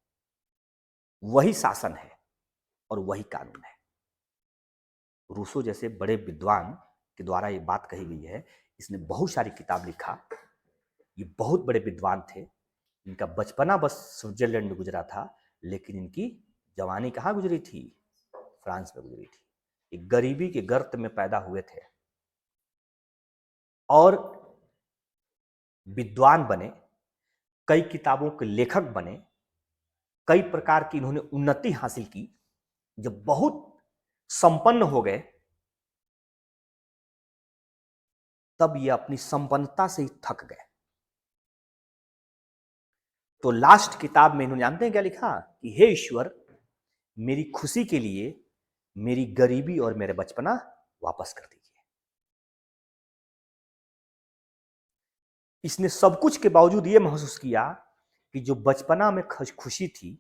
वही शासन है, और वही कानून है। रूसो जैसे बड़े विद्वान के द्वारा ये बात कही गई है। इसने बहुत सारी किताब लिखा। ये बहुत बड़े विद्वान थे। इनका बचपना बस स्विट्जरलैंड में गुजरा था, लेकिन इनकी जवानी कहाँ गुजरी थी? फ्रांस में गुजरी थी। एक गरीबी के गर्त में पैदा हुए थे और विद्वान बने, कई किताबों के लेखक बने, कई प्रकार की इन्होंने उन्नति हासिल की। जब बहुत संपन्न हो गए, तब ये अपनी संपन्नता से ही थक गए। तो लास्ट किताब में इन्होंने जानते हैं क्या लिखा? कि हे ईश्वर, मेरी खुशी के लिए मेरी गरीबी और मेरे बचपना वापस कर दीजिए। इसने सब कुछ के बावजूद ये महसूस किया कि जो बचपना में खुशी थी,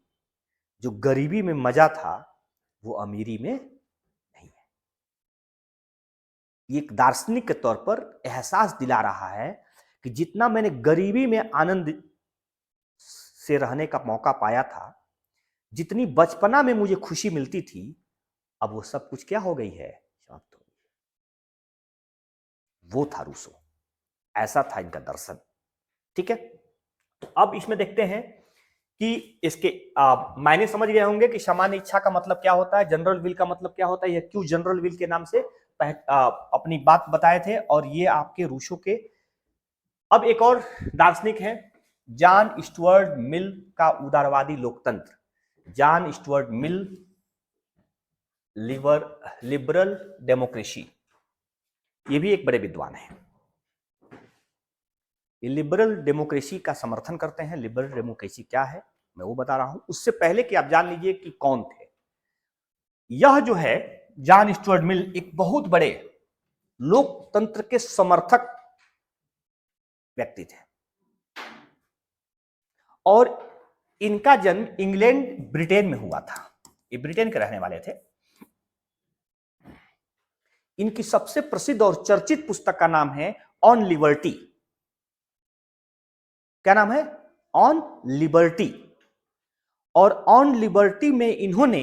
जो गरीबी में मजा था, वो अमीरी में नहीं है। ये एक दार्शनिक के तौर पर एहसास दिला रहा है कि जितना मैंने गरीबी में आनंद से रहने का मौका पाया था, जितनी बचपना में मुझे खुशी मिलती थी, अब वो सब कुछ क्या हो गई है, समाप्त हो गई। वो था रूसो, ऐसा था इनका दर्शन। ठीक है, तो अब इसमें देखते हैं कि इसके मायने समझ गए होंगे कि सामान्य इच्छा का मतलब क्या होता है, जनरल विल का मतलब क्या होता है, यह क्यों जनरल विल के नाम से अपनी बात बताए थे, और ये आपके रूसो के। अब एक और दार्शनिक है, जॉन स्टुअर्ट मिल का उदारवादी लोकतंत्र। John Stuart Mill, liberal democracy, ये भी एक बड़े विद्वान है। ये लिबरल डेमोक्रेसी का समर्थन करते हैं। लिबरल डेमोक्रेसी क्या है मैं वो बता रहा हूं, उससे पहले कि आप जान लीजिए कि कौन थे। यह जो है जॉन स्टुअर्ट मिल एक बहुत बड़े लोकतंत्र के समर्थक व्यक्ति थे, और इनका जन्म इंग्लैंड ब्रिटेन में हुआ था। ये ब्रिटेन के रहने वाले थे। इनकी सबसे प्रसिद्ध और चर्चित पुस्तक का नाम है ऑन लिबर्टी। क्या नाम है? On liberty. और ऑन लिबर्टी में इन्होंने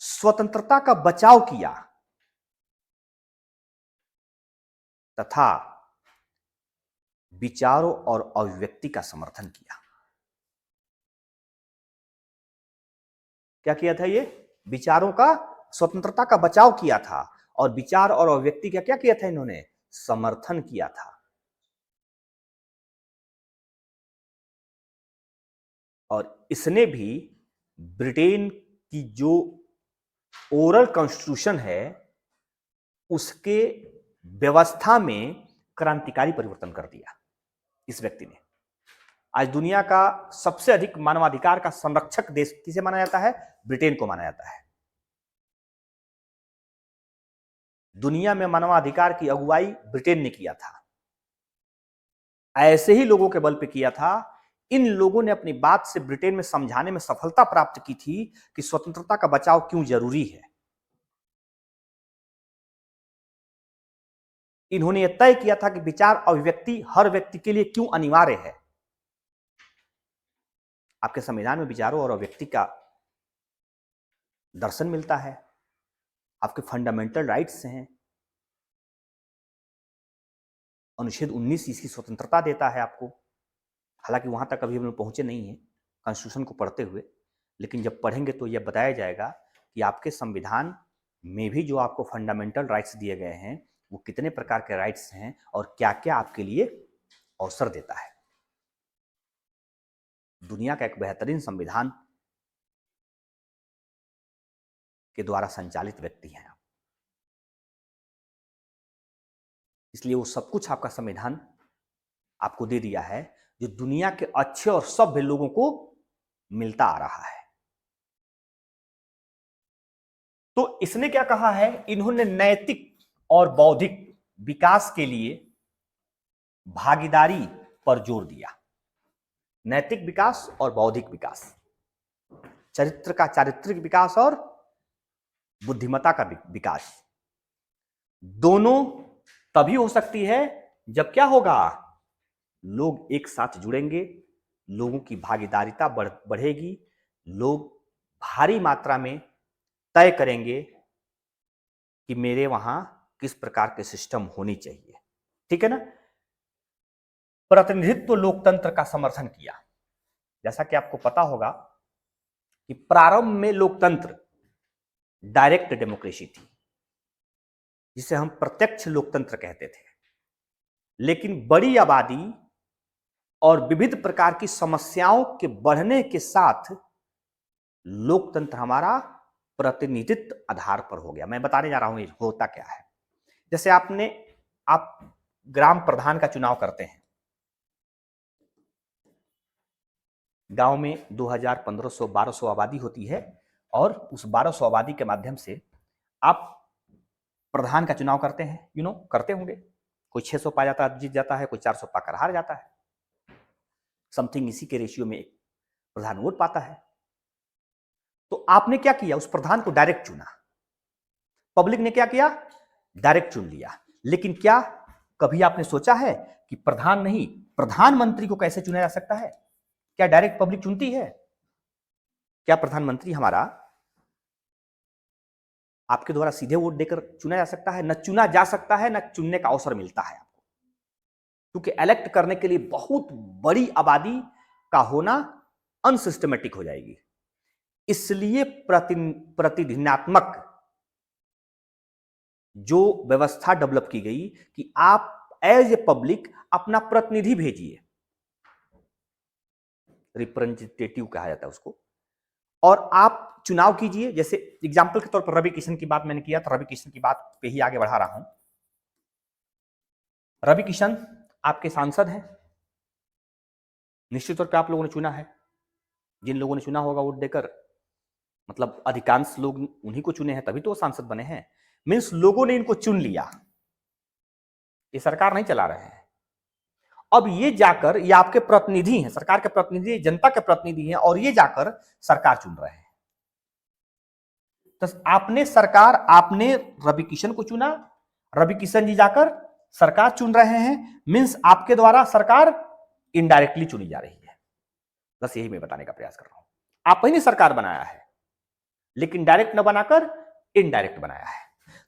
स्वतंत्रता का बचाव किया तथा विचारों और अभिव्यक्ति का समर्थन किया। क्या किया था? ये विचारों का, स्वतंत्रता का बचाव किया था, और विचार और अभिव्यक्ति का क्या किया था? इन्होंने समर्थन किया था। और इसने भी ब्रिटेन की जो ओरल कॉन्स्टिट्यूशन है उसके व्यवस्था में क्रांतिकारी परिवर्तन कर दिया इस व्यक्ति ने। आज दुनिया का सबसे अधिक मानवाधिकार का संरक्षक देश किसे माना जाता है? ब्रिटेन को माना जाता है। दुनिया में मानवाधिकार की अगुवाई ब्रिटेन ने किया था। ऐसे ही लोगों के बल पे किया था। इन लोगों ने अपनी बात से ब्रिटेन में समझाने में सफलता प्राप्त की थी कि स्वतंत्रता का बचाव क्यों जरूरी है। इन्होंने यह तय किया था कि विचार अभिव्यक्ति हर व्यक्ति के लिए क्यों अनिवार्य है। आपके संविधान में विचारों और अभिव्यक्ति का दर्शन मिलता है, आपके फंडामेंटल राइट्स हैं। अनुच्छेद 19 इसकी स्वतंत्रता देता है आपको। हालांकि वहां तक अभी हम लोग पहुंचे नहीं है कॉन्स्टिट्यूशन को पढ़ते हुए, लेकिन जब पढ़ेंगे तो यह बताया जाएगा कि आपके संविधान में भी जो आपको फंडामेंटल राइट्स दिए गए हैं वो कितने प्रकार के राइट्स हैं और क्या क्या आपके लिए अवसर देता है। दुनिया का एक बेहतरीन संविधान के द्वारा संचालित व्यक्ति हैं आप, इसलिए वो सब कुछ आपका संविधान आपको दे दिया है जो दुनिया के अच्छे और सभ्य लोगों को मिलता आ रहा है। तो इसने क्या कहा है? इन्होंने नैतिक और बौद्धिक विकास के लिए भागीदारी पर जोर दिया। नैतिक विकास और बौद्धिक विकास, चरित्र का चारित्रिक विकास और बुद्धिमत्ता का विकास, दोनों तभी हो सकती है जब क्या होगा? लोग एक साथ जुड़ेंगे, लोगों की भागीदारिता बढ़ेगी, लोग भारी मात्रा में तय करेंगे कि मेरे वहां किस प्रकार के सिस्टम होनी चाहिए। ठीक है ना? प्रतिनिधित्व लोकतंत्र का समर्थन किया। जैसा कि आपको पता होगा कि प्रारंभ में लोकतंत्र डायरेक्ट डेमोक्रेसी थी, जिसे हम प्रत्यक्ष लोकतंत्र कहते थे। लेकिन बड़ी आबादी और विविध प्रकार की समस्याओं के बढ़ने के साथ लोकतंत्र हमारा प्रतिनिधित्व आधार पर हो गया। मैं बताने जा रहा हूं ये होता क्या है। जैसे आप ग्राम प्रधान का चुनाव करते हैं। गांव में 2000, 1500, 1200 आबादी होती है, और उस 1200 आबादी के माध्यम से आप प्रधान का चुनाव करते हैं। करते होंगे। कोई 600 पा जाता है जीत जाता है, कोई 400 पाकर हार जाता है। समथिंग इसी के रेशियो में एक प्रधान वोट पाता है। तो आपने क्या किया, उस प्रधान को डायरेक्ट चुना। पब्लिक ने क्या किया, डायरेक्ट चुन लिया। लेकिन क्या कभी आपने सोचा है कि प्रधान नहीं, प्रधानमंत्री को कैसे चुना जा सकता है? क्या डायरेक्ट पब्लिक चुनती है? क्या प्रधानमंत्री हमारा आपके द्वारा सीधे वोट देकर चुना जा सकता है? न चुना जा सकता है, न चुनने का अवसर मिलता है आपको, क्योंकि इलेक्ट करने के लिए बहुत बड़ी आबादी का होना अनसिस्टमेटिक हो जाएगी। इसलिए प्रतिनिधित्वात्मक जो व्यवस्था डेवलप की गई कि आप एज ए पब्लिक अपना प्रतिनिधि भेजिए, रिप्रेजेंटेटिव कहा जाता है उसको, और आप चुनाव कीजिए। जैसे एग्जाम्पल के तौर पर रवि किशन की बात मैंने किया, तो रवि किशन की बात पे ही आगे बढ़ा रहा हूं। रवि किशन आपके सांसद हैं, निश्चित तौर पर आप लोगों ने चुना है। जिन लोगों ने चुना होगा वोट देकर, मतलब अधिकांश लोग उन्हीं को चुने हैं, तभी तो वो सांसद बने हैं। मीन्स लोगों ने इनको चुन लिया, ये सरकार नहीं चला रहे हैं। अब ये जाकर, ये आपके प्रतिनिधि हैं, सरकार के प्रतिनिधि, जनता के प्रतिनिधि हैं, और ये जाकर सरकार चुन रहे हैं। तो आपने रवि किशन को चुना, रवि किशन जी जाकर सरकार चुन रहे हैं। मीन्स आपके द्वारा सरकार इनडायरेक्टली चुनी जा रही है। बस यही मैं बताने का प्रयास कर रहा हूं। आप ही ने सरकार बनाया है, लेकिन डायरेक्ट न बनाकर इनडायरेक्ट बनाया है।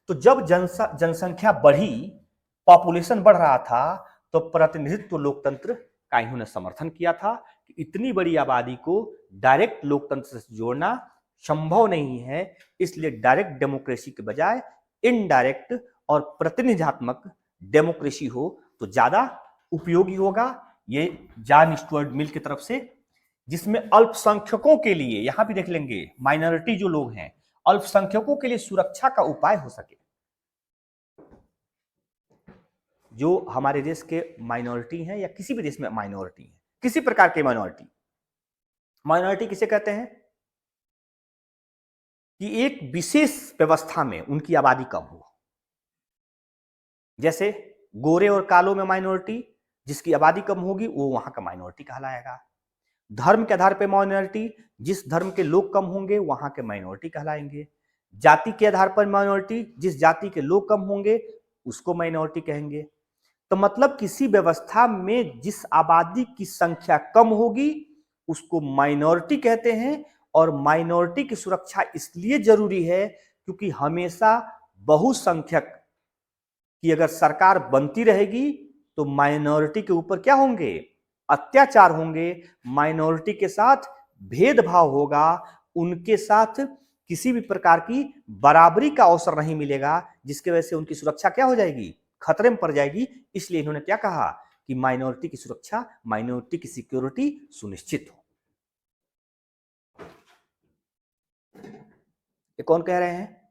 तो जब जनसंख्या बढ़ी, पॉपुलेशन बढ़ रहा था, तो प्रतिनिधित्व लोकतंत्र का इन्होंने समर्थन किया था कि इतनी बड़ी आबादी को डायरेक्ट लोकतंत्र से जोड़ना संभव नहीं है। इसलिए डायरेक्ट डेमोक्रेसी के बजाय इनडायरेक्ट और प्रतिनिधित्वात्मक डेमोक्रेसी हो तो ज्यादा उपयोगी होगा। ये जॉन स्टुअर्ट मिल की तरफ से, जिसमें अल्पसंख्यकों के लिए, यहां भी देख लेंगे माइनॉरिटी जो लोग हैं, अल्पसंख्यकों के लिए सुरक्षा का उपाय हो सके। जो हमारे देश के माइनॉरिटी हैं या किसी भी देश में माइनॉरिटी है, किसी प्रकार के माइनॉरिटी, माइनॉरिटी किसे कहते हैं कि एक विशेष व्यवस्था में उनकी आबादी कम हो। जैसे गोरे और कालों में माइनॉरिटी, जिसकी आबादी कम होगी वो वहां का माइनॉरिटी कहलाएगा। धर्म के आधार पर माइनॉरिटी, जिस धर्म के लोग कम होंगे वहां के माइनॉरिटी कहलाएंगे। जाति के आधार पर माइनॉरिटी, जिस जाति के लोग कम होंगे उसको माइनॉरिटी कहेंगे। तो मतलब किसी व्यवस्था में जिस आबादी की संख्या कम होगी उसको माइनॉरिटी कहते हैं। और माइनॉरिटी की सुरक्षा इसलिए जरूरी है क्योंकि हमेशा बहुसंख्यक की अगर सरकार बनती रहेगी तो माइनॉरिटी के ऊपर क्या होंगे, अत्याचार होंगे, माइनॉरिटी के साथ भेदभाव होगा, उनके साथ किसी भी प्रकार की बराबरी का अवसर नहीं मिलेगा, जिसकी वजह से उनकी सुरक्षा क्या हो जाएगी, खतरे में पड़ जाएगी। इसलिए इन्होंने क्या कहा कि माइनॉरिटी की सुरक्षा, माइनॉरिटी की सिक्योरिटी सुनिश्चित हो। ये कौन कह रहे हैं,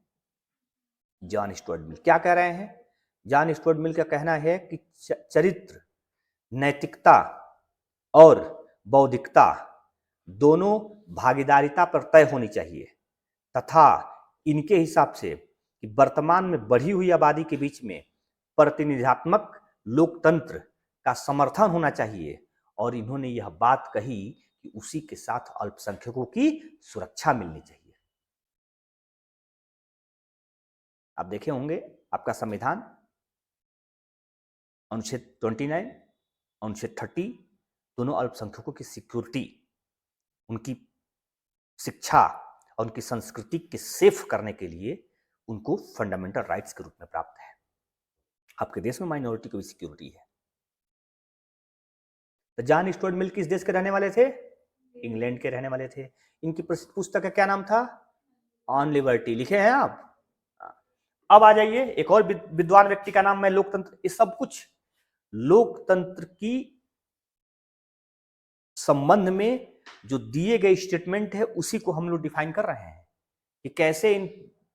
जॉन स्टुअर्ट मिल। क्या कह रहे हैं, जॉन स्टुअर्ट मिल का कहना है कि चरित्र, नैतिकता और बौद्धिकता दोनों भागीदारिता पर तय होनी चाहिए, तथा इनके हिसाब से कि वर्तमान में बढ़ी हुई आबादी के बीच में प्रतिनिधित्वात्मक लोकतंत्र का समर्थन होना चाहिए। और इन्होंने यह बात कही कि उसी के साथ अल्पसंख्यकों की सुरक्षा मिलनी चाहिए। आप देखे होंगे आपका संविधान अनुच्छेद 29, अनुच्छेद 30 दोनों अल्पसंख्यकों की सिक्योरिटी, उनकी शिक्षा और उनकी संस्कृति के सेफ करने के लिए उनको फंडामेंटल राइट्स के रूप में प्राप्त है। आपके देश में माइनॉरिटी को भी सिक्योरिटी है। तो जॉन स्टुअर्ट मिल किस देश के रहने वाले थे, इंग्लैंड के रहने वाले थे। इनकी प्रसिद्ध पुस्तक का क्या नाम था, ऑन लिबर्टी। लिखे हैं आप। अब आ जाइए, एक और विद्वान व्यक्ति का नाम है लोकतंत्र। ये सब कुछ लोकतंत्र की संबंध में जो दिए गए स्टेटमेंट है उसी को हम लोग डिफाइन कर रहे हैं कि कैसे इन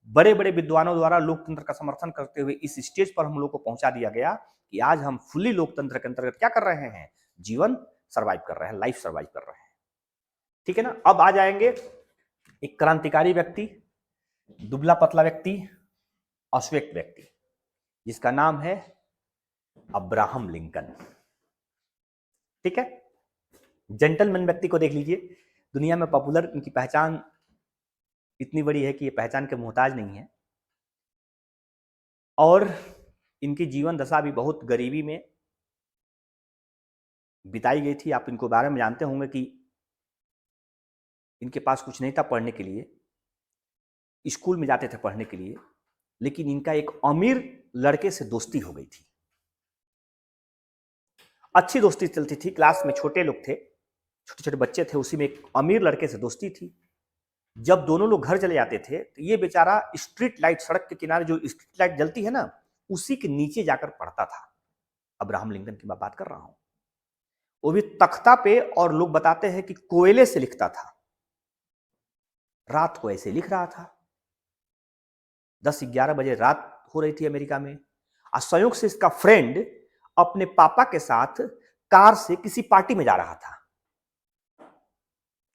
बड़े बड़े विद्वानों द्वारा लोकतंत्र का समर्थन करते हुए इस स्टेज पर हम लोग को पहुंचा दिया गया कि आज हम फुली लोकतंत्र के अंतर्गत क्या कर रहे हैं, जीवन सर्वाइव कर रहे हैं, लाइफ सर्वाइव कर रहे हैं। ठीक है ना। अब आ जाएंगे एक क्रांतिकारी व्यक्ति, दुबला पतला व्यक्ति, अश्वेत व्यक्ति, जिसका नाम है अब्राहम लिंकन। ठीक है। जेंटलमैन व्यक्ति को देख लीजिए, दुनिया में पॉपुलर, इनकी पहचान इतनी बड़ी है कि ये पहचान के मोहताज नहीं है, और इनकी जीवन दशा भी बहुत गरीबी में बिताई गई थी। आप इनको बारे में जानते होंगे कि इनके पास कुछ नहीं था पढ़ने के लिए, स्कूल में जाते थे पढ़ने के लिए, लेकिन इनका एक अमीर लड़के से दोस्ती हो गई थी। अच्छी दोस्ती चलती थी, क्लास में छोटे लोग थे, छोटे छोटे बच्चे थे, उसी में एक अमीर लड़के से दोस्ती थी। जब दोनों लोग घर चले जाते थे तो ये बेचारा स्ट्रीट लाइट, सड़क के किनारे जो स्ट्रीट लाइट जलती है ना, उसी के नीचे जाकर पढ़ता था। अब्राहम लिंकन की मैं बात कर रहा हूं, वो भी तख्ता पे, और लोग बताते हैं कि कोयले से लिखता था। रात को ऐसे लिख रहा था, 10-11 बजे रात हो रही थी अमेरिका में, और संयोग से इसका फ्रेंड अपने पापा के साथ कार से किसी पार्टी में जा रहा था।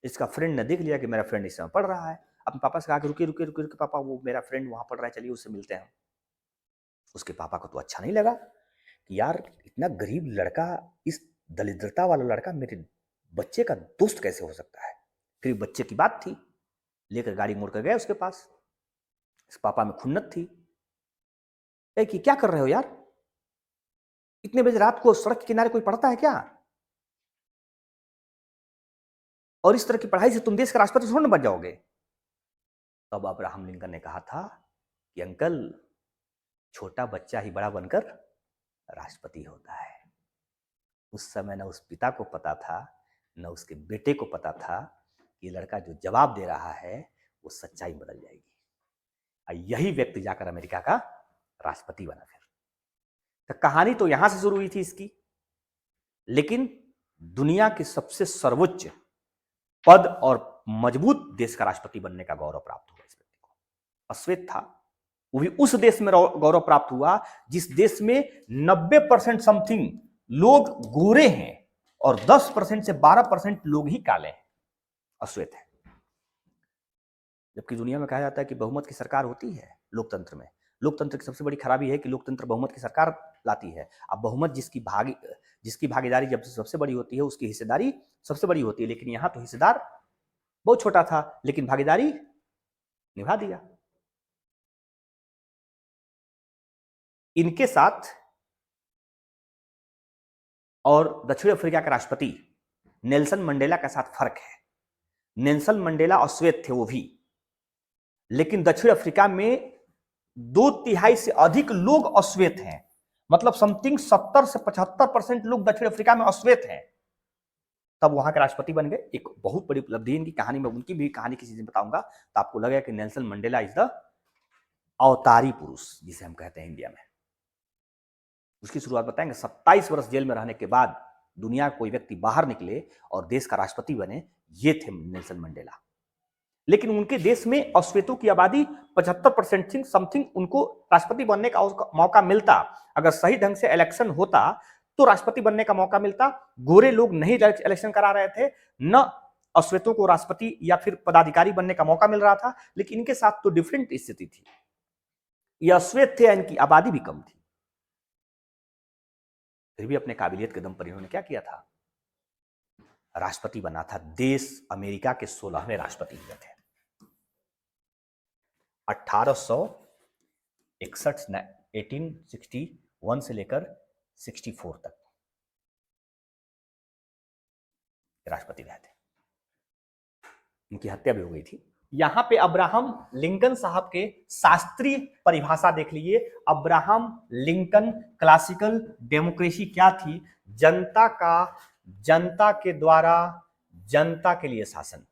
इसका फ्रेंड ने देख लिया कि मेरा फ्रेंड इस समय पढ़ रहा है, अपने पापा से कहा कि रुकिए रुकिए रुकिए पापा, वो मेरा फ्रेंड वहां पढ़ रहा है, चलिए उससे मिलते हैं। उसके पापा को तो अच्छा नहीं लगा कि यार इतना गरीब लड़का, इस दरिद्रता वाला लड़का मेरे बच्चे का दोस्त कैसे हो सकता है। फिर बच्चे की बात थी, लेकर गाड़ी मोड़ कर गए उसके पास। इस पापा में खुन्नत थी कि क्या कर रहे हो यार, इतने बजे रात को सड़क के किनारे कोई पढ़ता है क्या, और इस तरह की पढ़ाई से तुम देश का राष्ट्रपति थोड़ा ना बन जाओगे। तब अब्राहम लिंकन ने कहा था कि अंकल, छोटा बच्चा ही बड़ा बनकर राष्ट्रपति होता है। उस समय न उस पिता को पता था, न उसके बेटे को पता था कि लड़का जो जवाब दे रहा है वो सच्चाई बदल जाएगी। और यही व्यक्ति जाकर अमेरिका का राष्ट्रपति बना। फिर तो कहानी तो यहां से शुरू हुई थी इसकी, लेकिन दुनिया के सबसे सर्वोच्च पद और मजबूत देश का राष्ट्रपति बनने का गौरव प्राप्त हुआ इस व्यक्ति को। अश्वेत था, वो भी उस देश में गौरव प्राप्त हुआ जिस देश में 90% समथिंग लोग गोरे हैं और 10% से 12% लोग ही काले हैं, अश्वेत है। जबकि दुनिया में कहा जाता है कि बहुमत की सरकार होती है लोकतंत्र में। लोकतंत्र की सबसे बड़ी खराबी है कि लोकतंत्र बहुमत की सरकार लाती है। अब बहुमत जिसकी भागीदारी जब सबसे बड़ी होती है, उसकी हिस्सेदारी सबसे बड़ी होती है। लेकिन यहां तो हिस्सेदार बहुत छोटा था, लेकिन भागीदारी निभा दिया। इनके साथ और दक्षिण अफ्रीका के राष्ट्रपति नेल्सन मंडेला के साथ फर्क है। नेल्सन मंडेला अश्वेत थे वो भी, लेकिन दक्षिण अफ्रीका में 2/3 से अधिक लोग अश्वेत हैं। मतलब समथिंग 70 से 75% लोग दक्षिण अफ्रीका में अश्वेत हैं, तब वहां के राष्ट्रपति बन गए। एक बहुत बड़ी उपलब्धि इनकी कहानी में, उनकी भी कहानी किसी दिन बताऊंगा तो आपको लगेगा कि नेल्सन मंडेला इज द अवतारी पुरुष जिसे हम कहते हैं इंडिया में। उसकी शुरुआत बताएंगे। 27 वर्ष जेल में रहने के बाद दुनिया का कोई व्यक्ति बाहर निकले और देश का राष्ट्रपति बने, ये थे नेल्सन मंडेला। लेकिन उनके देश में अश्वेतों की आबादी 75% समथिंग, उनको राष्ट्रपति बनने का मौका मिलता। अगर सही ढंग से इलेक्शन होता तो राष्ट्रपति बनने का मौका मिलता। गोरे लोग नहीं इलेक्शन करा रहे थे, न अश्वेतों को राष्ट्रपति या फिर पदाधिकारी बनने का मौका मिल रहा था। लेकिन इनके साथ तो डिफरेंट स्थिति थी, ये अश्वेत थे, इनकी आबादी भी कम थी, फिर भी अपने काबिलियत के दम पर इन्होंने क्या किया था, राष्ट्रपति बना था। देश अमेरिका के 16वें राष्ट्रपति हुए थे 1861 से लेकर 64 तक राष्ट्रपति रहे थे। उनकी हत्या भी हो गई थी। यहां पे अब्राहम लिंकन साहब के शास्त्रीय परिभाषा देख लीजिए। अब्राहम लिंकन क्लासिकल डेमोक्रेसी क्या थी? जनता के द्वारा जनता के लिए शासन,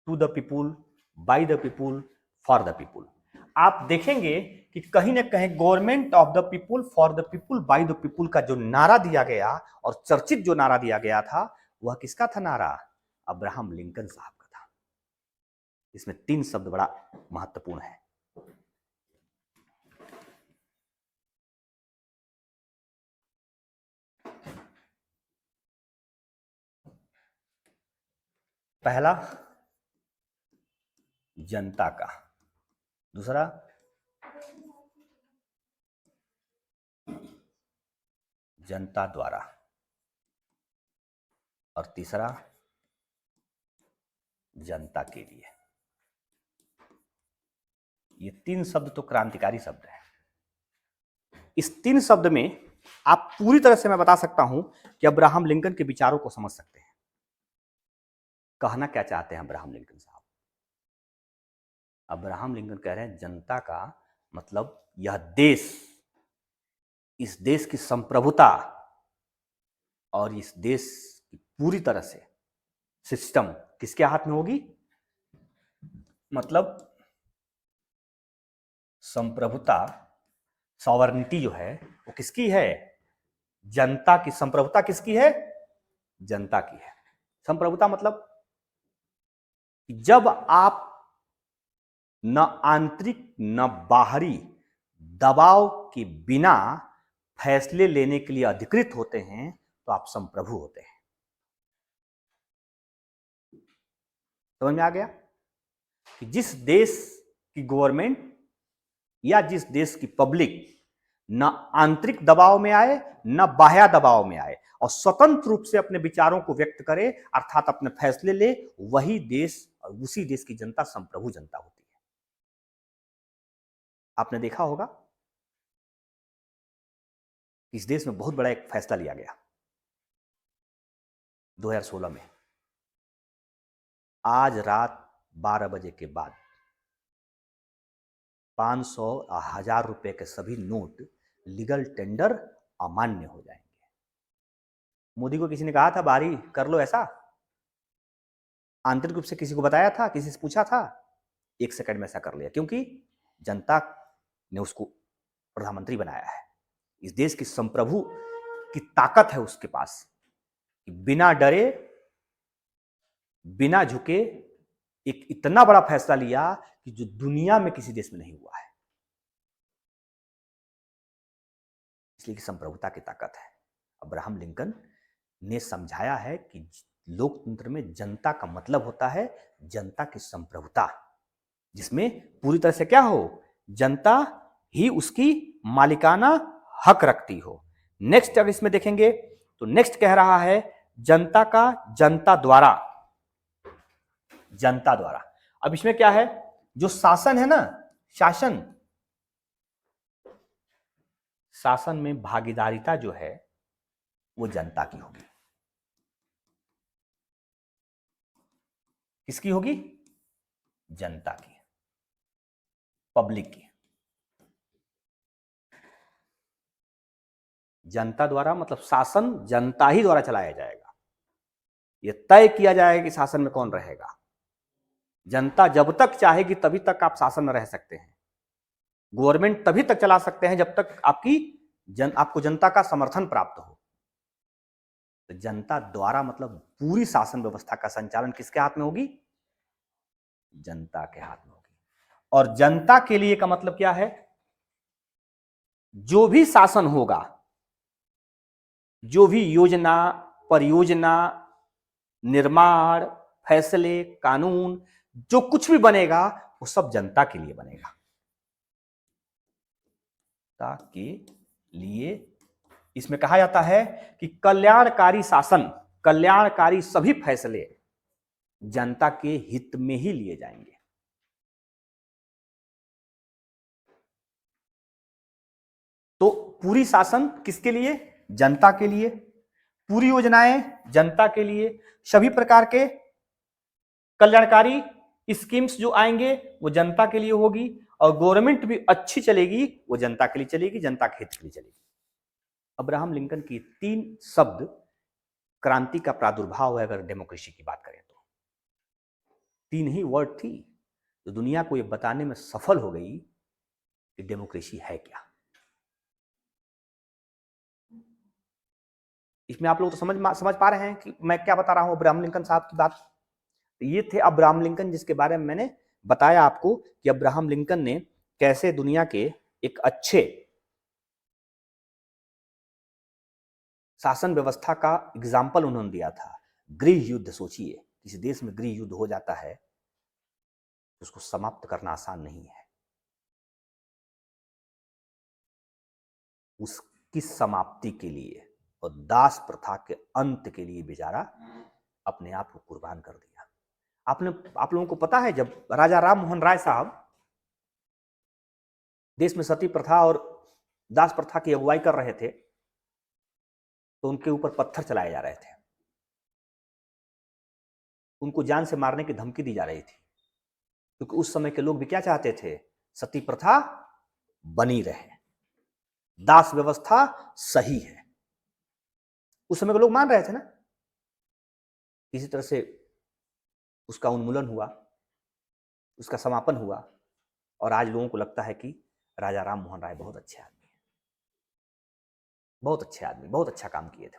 to the people, by the people, for the people. आप देखेंगे कि कहीं ना कहीं government of the people, for the people, by the people का जो नारा दिया गया और चर्चित जो नारा दिया गया था, वह किसका था नारा? अब्राहम लिंकन साहब का था। इसमें 3 शब्द बड़ा महत्वपूर्ण है। पहला जनता का, दूसरा जनता द्वारा, और तीसरा जनता के लिए। ये तीन शब्द तो क्रांतिकारी शब्द है। इस तीन शब्द में आप पूरी तरह से मैं बता सकता हूं कि अब्राहम लिंकन के विचारों को समझ सकते हैं। कहना क्या चाहते हैं अब्राहम लिंकन साहब? अब्राहम लिंकन कह रहे हैं जनता का मतलब यह देश, इस देश की संप्रभुता और इस देश की पूरी तरह से सिस्टम किसके हाथ में होगी? मतलब संप्रभुता, सॉवरेनिटी जो है वो किसकी है? जनता की। संप्रभुता किसकी है? जनता की है। संप्रभुता मतलब जब आप न आंतरिक न बाहरी दबाव के बिना फैसले लेने के लिए अधिकृत होते हैं तो आप संप्रभु होते हैं। समझ में आ गया कि जिस देश की गवर्नमेंट या जिस देश की पब्लिक न आंतरिक दबाव में आए न बाह्य दबाव में आए और स्वतंत्र रूप से अपने विचारों को व्यक्त करे अर्थात अपने फैसले ले, वही देश और उसी देश की जनता संप्रभु जनता होती है। आपने देखा होगा इस देश में बहुत बड़ा एक फैसला लिया गया 2016 में। आज रात 12 बजे के बाद 500 1000 रुपए के सभी नोट लीगल टेंडर अमान्य हो जाएंगे। मोदी को किसी ने कहा था बारी कर लो ऐसा? आंतरिक रूप से किसी को बताया था? किसी से पूछा था? 1 सेकंड में ऐसा कर लिया क्योंकि जनता ने उसको प्रधानमंत्री बनाया है। इस देश की संप्रभु की ताकत है उसके पास कि बिना डरे बिना झुके एक इतना बड़ा फैसला लिया कि जो दुनिया में किसी देश में नहीं हुआ है। इसलिए कि संप्रभुता की ताकत है। अब्राहम लिंकन ने समझाया है कि लोकतंत्र में जनता का मतलब होता है जनता की संप्रभुता, जिसमें पूरी तरह से क्या हो? जनता ही उसकी मालिकाना हक रखती हो। नेक्स्ट अगर इसमें देखेंगे तो नेक्स्ट कह रहा है जनता का जनता द्वारा। जनता द्वारा। अब इसमें क्या है? जो शासन है ना, शासन, शासन में भागीदारिता जो है वो जनता की होगी। किसकी होगी? जनता की, पब्लिक की। जनता द्वारा मतलब शासन जनता ही द्वारा चलाया जाएगा। यह तय किया जाएगा कि शासन में कौन रहेगा। जनता जब तक चाहेगी तभी तक आप शासन में रह सकते हैं। गवर्नमेंट तभी तक चला सकते हैं जब तक आपको जनता का समर्थन प्राप्त हो। तो जनता द्वारा मतलब पूरी शासन व्यवस्था का संचालन किसके हाथ में होगी? जनता के हाथ में होगी। और जनता के लिए का मतलब क्या है? जो भी शासन होगा, जो भी योजना, परियोजना, निर्माण, फैसले, कानून, जो कुछ भी बनेगा वो सब जनता के लिए बनेगा। जनता के लिए इसमें कहा जाता है कि कल्याणकारी शासन, कल्याणकारी सभी फैसले जनता के हित में ही लिए जाएंगे। तो पूरी शासन किसके लिए? जनता के लिए। पूरी योजनाएं जनता के लिए। सभी प्रकार के कल्याणकारी स्कीम्स जो आएंगे वो जनता के लिए होगी। और गवर्नमेंट भी अच्छी चलेगी वो जनता के लिए चलेगी, जनता के हित के लिए चलेगी। अब्राहम लिंकन की 3 शब्द क्रांति का प्रादुर्भाव है। अगर डेमोक्रेसी की बात करें तो 3 ही वर्ड थी जो दुनिया को ये बताने में सफल हो गई कि डेमोक्रेसी है क्या। इसमें आप लोग तो समझ पा रहे हैं कि मैं क्या बता रहा हूं अब्राहम लिंकन साहब की बात। ये थे अब्राहम लिंकन, जिसके बारे में मैंने बताया आपको कि अब्राहम लिंकन ने कैसे दुनिया के एक अच्छे शासन व्यवस्था का एग्जाम्पल उन्होंने दिया था। गृह युद्ध, सोचिए किसी देश में गृह युद्ध हो जाता है उसको समाप्त करना आसान नहीं है। उसकी समाप्ति के लिए और दास प्रथा के अंत के लिए बेचारा अपने आप को कुर्बान कर दिया। आप लोगों को पता है, जब राजा राम मोहन राय साहब देश में सती प्रथा और दास प्रथा की अगुवाई कर रहे थे, तो उनके ऊपर पत्थर चलाए जा रहे थे, उनको जान से मारने की धमकी दी जा रही थी, क्योंकि उस समय के लोग भी क्या चाहते थे, सती प्रथा बनी रहे, दास व्यवस्था सही है। उस समय के लोग मान रहे थे ना। किसी तरह से उसका उन्मूलन हुआ, उसका समापन हुआ, और आज लोगों को लगता है कि राजा राम मोहन राय बहुत अच्छे आदमी हैं, बहुत अच्छे आदमी, बहुत अच्छा काम किए थे।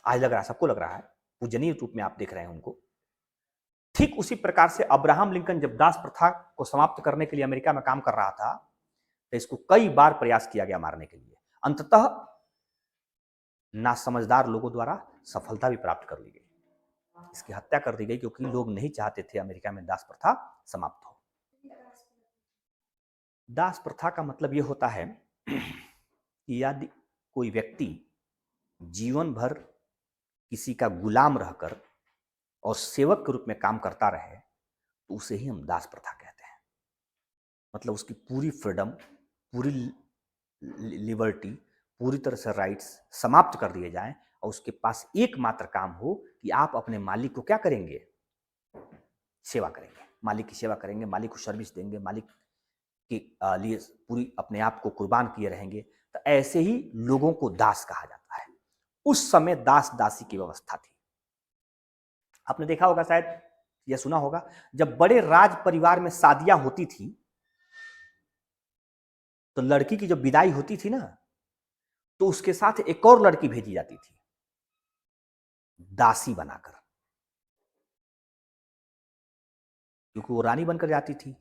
आज लग रहा है, सबको लग रहा है, पूजनीय रूप में आप देख रहे हैं उनको। ठीक उसी प्रकार से अब्राहम लिंकन जब दास प्रथा को समाप्त करने के लिए अमेरिका में काम कर रहा था, तो इसको कई बार प्रयास किया गया मारने के लिए। अंततः नासमझदार लोगों द्वारा सफलता भी प्राप्त कर ली गई, इसकी हत्या कर दी गई, क्योंकि लोग नहीं चाहते थे अमेरिका में दास प्रथा समाप्त हो। दास प्रथा का मतलब यह होता है कि यदि कोई व्यक्ति जीवन भर किसी का गुलाम रहकर और सेवक के रूप में काम करता रहे, तो उसे ही हम दास प्रथा कहते हैं। मतलब उसकी पूरी फ्रीडम, पूरी लिबर्टी, पूरी तरह से राइट्स समाप्त कर दिए जाएं, और उसके पास एकमात्र काम हो कि आप अपने मालिक को क्या करेंगे, सेवा करेंगे, मालिक की सेवा करेंगे, मालिक को सर्विस देंगे, मालिक के लिए पूरी अपने आप को कुर्बान किए रहेंगे। तो ऐसे ही लोगों को दास कहा जाता है। उस समय दास दासी की व्यवस्था थी। आपने देखा होगा, शायद या सुना होगा, जब बड़े राज परिवार में शादियां होती थी, तो लड़की की जब विदाई होती थी ना, तो उसके साथ एक और लड़की भेजी जाती थी दासी बनाकर, क्योंकि वो रानी बनकर जाती थी,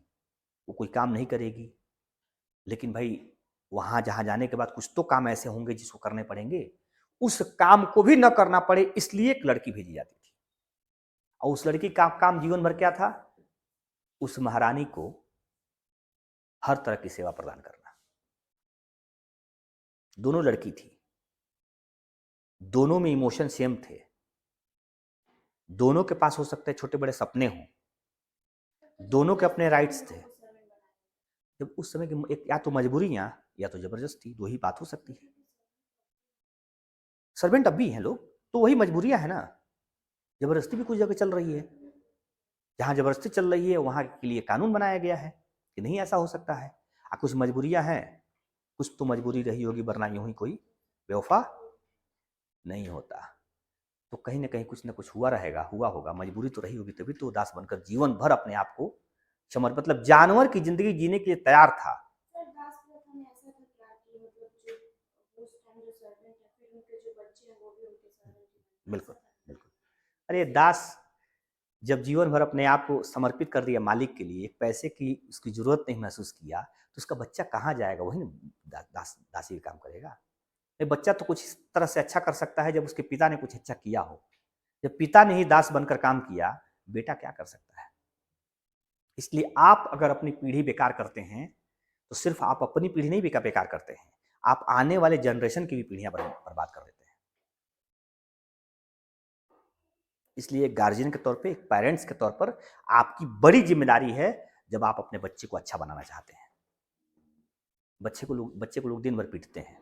वो कोई काम नहीं करेगी, लेकिन भाई वहां जहां जाने के बाद कुछ तो काम ऐसे होंगे जिसको करने पड़ेंगे, उस काम को भी न करना पड़े इसलिए एक लड़की भेजी जाती थी। और उस लड़की का काम जीवन भर क्या था, उस महारानी को हर तरह की सेवा प्रदान करना। दोनों लड़की थी, दोनों में इमोशन सेम थे, दोनों के पास हो सकते हैं छोटे बड़े सपने हों, दोनों के अपने राइट्स थे। जब उस समय की एक या तो मजबूरियां या तो जबरदस्ती, दो ही बात हो सकती है। सर्वेंट अब भी हैं लोग, तो वही मजबूरियां है ना। जबरदस्ती भी कुछ जगह चल रही है, जहां जबरदस्ती चल रही है वहां के लिए कानून बनाया गया है कि नहीं ऐसा हो सकता है। कुछ मजबूरियां हैं, कुछ तो मजबूरी रही होगी, वरना यूं ही कोई बेवफा नहीं होता। तो कहीं ना कहीं कुछ ना कुछ हुआ रहेगा, हुआ होगा, मजबूरी तो रही होगी, तभी तो दास बनकर जीवन भर अपने आप को मतलब जानवर की जिंदगी जीने के लिए तैयार था। बिल्कुल बिल्कुल। अरे दास जब जीवन भर अपने आप को समर्पित कर दिया मालिक के लिए, एक पैसे की उसकी जरूरत नहीं महसूस किया, तो उसका बच्चा कहाँ जाएगा, वही ना दासी का काम करेगा। बच्चा तो कुछ इस तरह से अच्छा कर सकता है जब उसके पिता ने कुछ अच्छा किया हो। जब पिता ने ही दास बनकर काम किया, बेटा क्या कर सकता है। इसलिए आप अगर अपनी पीढ़ी बेकार करते हैं, तो सिर्फ आप अपनी पीढ़ी नहीं बेकार करते हैं, आप आने वाले जनरेशन की भी पीढ़ियां बर्बाद कर देते हैं। इसलिए एक गार्जियन के तौर पे, एक पेरेंट्स के तौर पर आपकी बड़ी जिम्मेदारी है, जब आप अपने बच्चे को अच्छा बनाना चाहते हैं। बच्चे को लोग दिन भर पीटते हैं,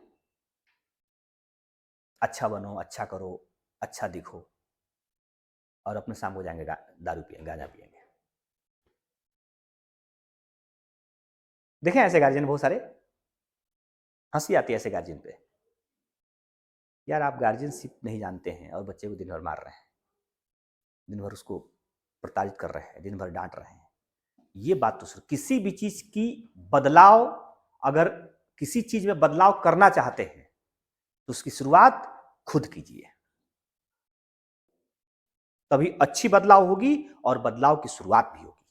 अच्छा बनो, अच्छा करो, अच्छा दिखो, और अपने शाम को जाएंगे दारू पिएंगे, गांजा पिएंगे। देखें ऐसे गार्जियन बहुत सारे, हंसी आती है ऐसे गार्जियन पे। यार आप गार्जियनशिप नहीं जानते हैं और बच्चे को दिन भर मार रहे हैं, दिन भर उसको प्रताड़ित कर रहे हैं, दिन भर डांट रहे हैं। ये बात तो किसी भी चीज की बदलाव, अगर किसी चीज में बदलाव करना चाहते हैं तो उसकी शुरुआत खुद कीजिए, तभी अच्छी बदलाव होगी और बदलाव की शुरुआत भी होगी।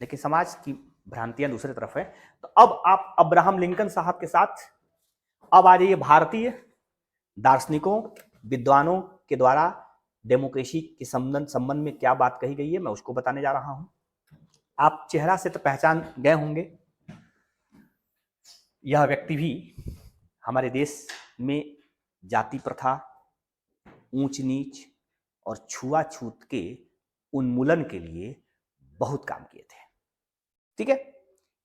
लेकिन समाज की भ्रांतियां दूसरी तरफ है। तो अब आप अब्राहम लिंकन साहब के साथ अब आ जाइए भारतीय दार्शनिकों, विद्वानों के द्वारा डेमोक्रेसी के संबंध में क्या बात कही गई है, मैं उसको बताने जा रहा हूं। आप चेहरा से तो पहचान गए होंगे, यह व्यक्ति भी हमारे देश में जाति प्रथा, ऊंच नीच और छुआछूत के उन्मूलन के लिए बहुत काम किए थे। ठीक है,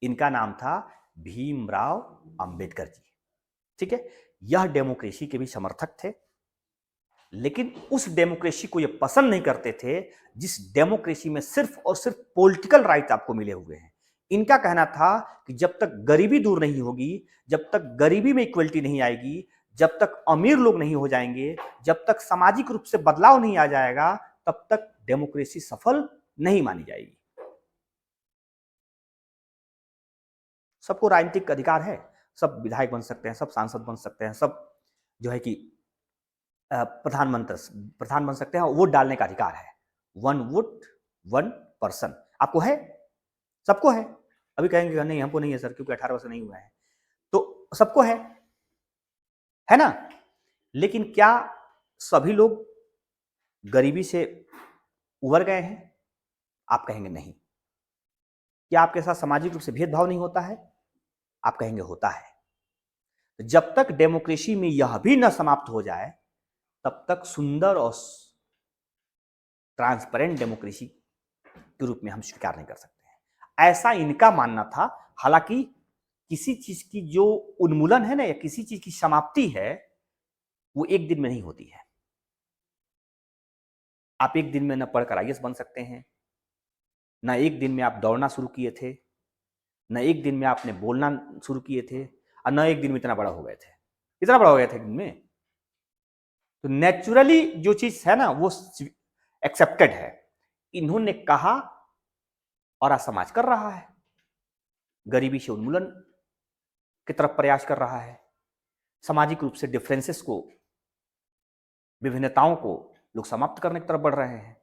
इनका नाम था भीमराव अंबेडकर जी। ठीक है, यह डेमोक्रेसी के भी समर्थक थे, लेकिन उस डेमोक्रेसी को ये पसंद नहीं करते थे जिस डेमोक्रेसी में सिर्फ और सिर्फ पॉलिटिकल राइट आपको मिले हुए हैं। इनका कहना था कि जब तक गरीबी दूर नहीं होगी, जब तक गरीबी में इक्वलिटी नहीं आएगी, जब तक अमीर लोग नहीं हो जाएंगे, जब तक सामाजिक रूप से बदलाव नहीं आ जाएगा, तब तक डेमोक्रेसी सफल नहीं मानी जाएगी। सबको राजनीतिक अधिकार है, सब विधायक बन सकते हैं, सब सांसद बन सकते हैं, सब जो है कि प्रधान बन सकते हैं, वोट डालने का अधिकार है। वन वोट वन पर्सन आपको है, सबको है। अभी कहेंगे नहीं हमको नहीं है सर, क्योंकि 18 वर्ष नहीं हुआ है, तो सबको है ना। लेकिन क्या सभी लोग गरीबी से उबर गए हैं? आप कहेंगे नहीं। क्या आपके साथ सामाजिक रूप से भेदभाव नहीं होता है? आप कहेंगे होता है। जब तक डेमोक्रेसी में यह भी न समाप्त हो जाए, तब तक सुंदर और ट्रांसपेरेंट डेमोक्रेसी के रूप में हम स्वीकार नहीं कर सकते हैं, ऐसा इनका मानना था। हालांकि किसी चीज की जो उन्मूलन है ना, या किसी चीज की समाप्ति है, वो एक दिन में नहीं होती है। आप एक दिन में न पढ़कर आईएएस बन सकते हैं, न एक दिन में आप दौड़ना शुरू किए थे, न एक दिन में आपने बोलना शुरू किए थे, और न एक दिन में इतना बड़ा हो गए थे। इतना बड़ा हो गया था एक दिन में? तो नेचुरली जो चीज है ना, वो एक्सेप्टेड है। इन्होंने कहा और आज समाज कर रहा है, गरीबी से उन्मूलन की तरफ प्रयास कर रहा है, सामाजिक रूप से डिफरेंसेस को, विभिन्नताओं को लोग समाप्त करने की तरफ बढ़ रहे हैं।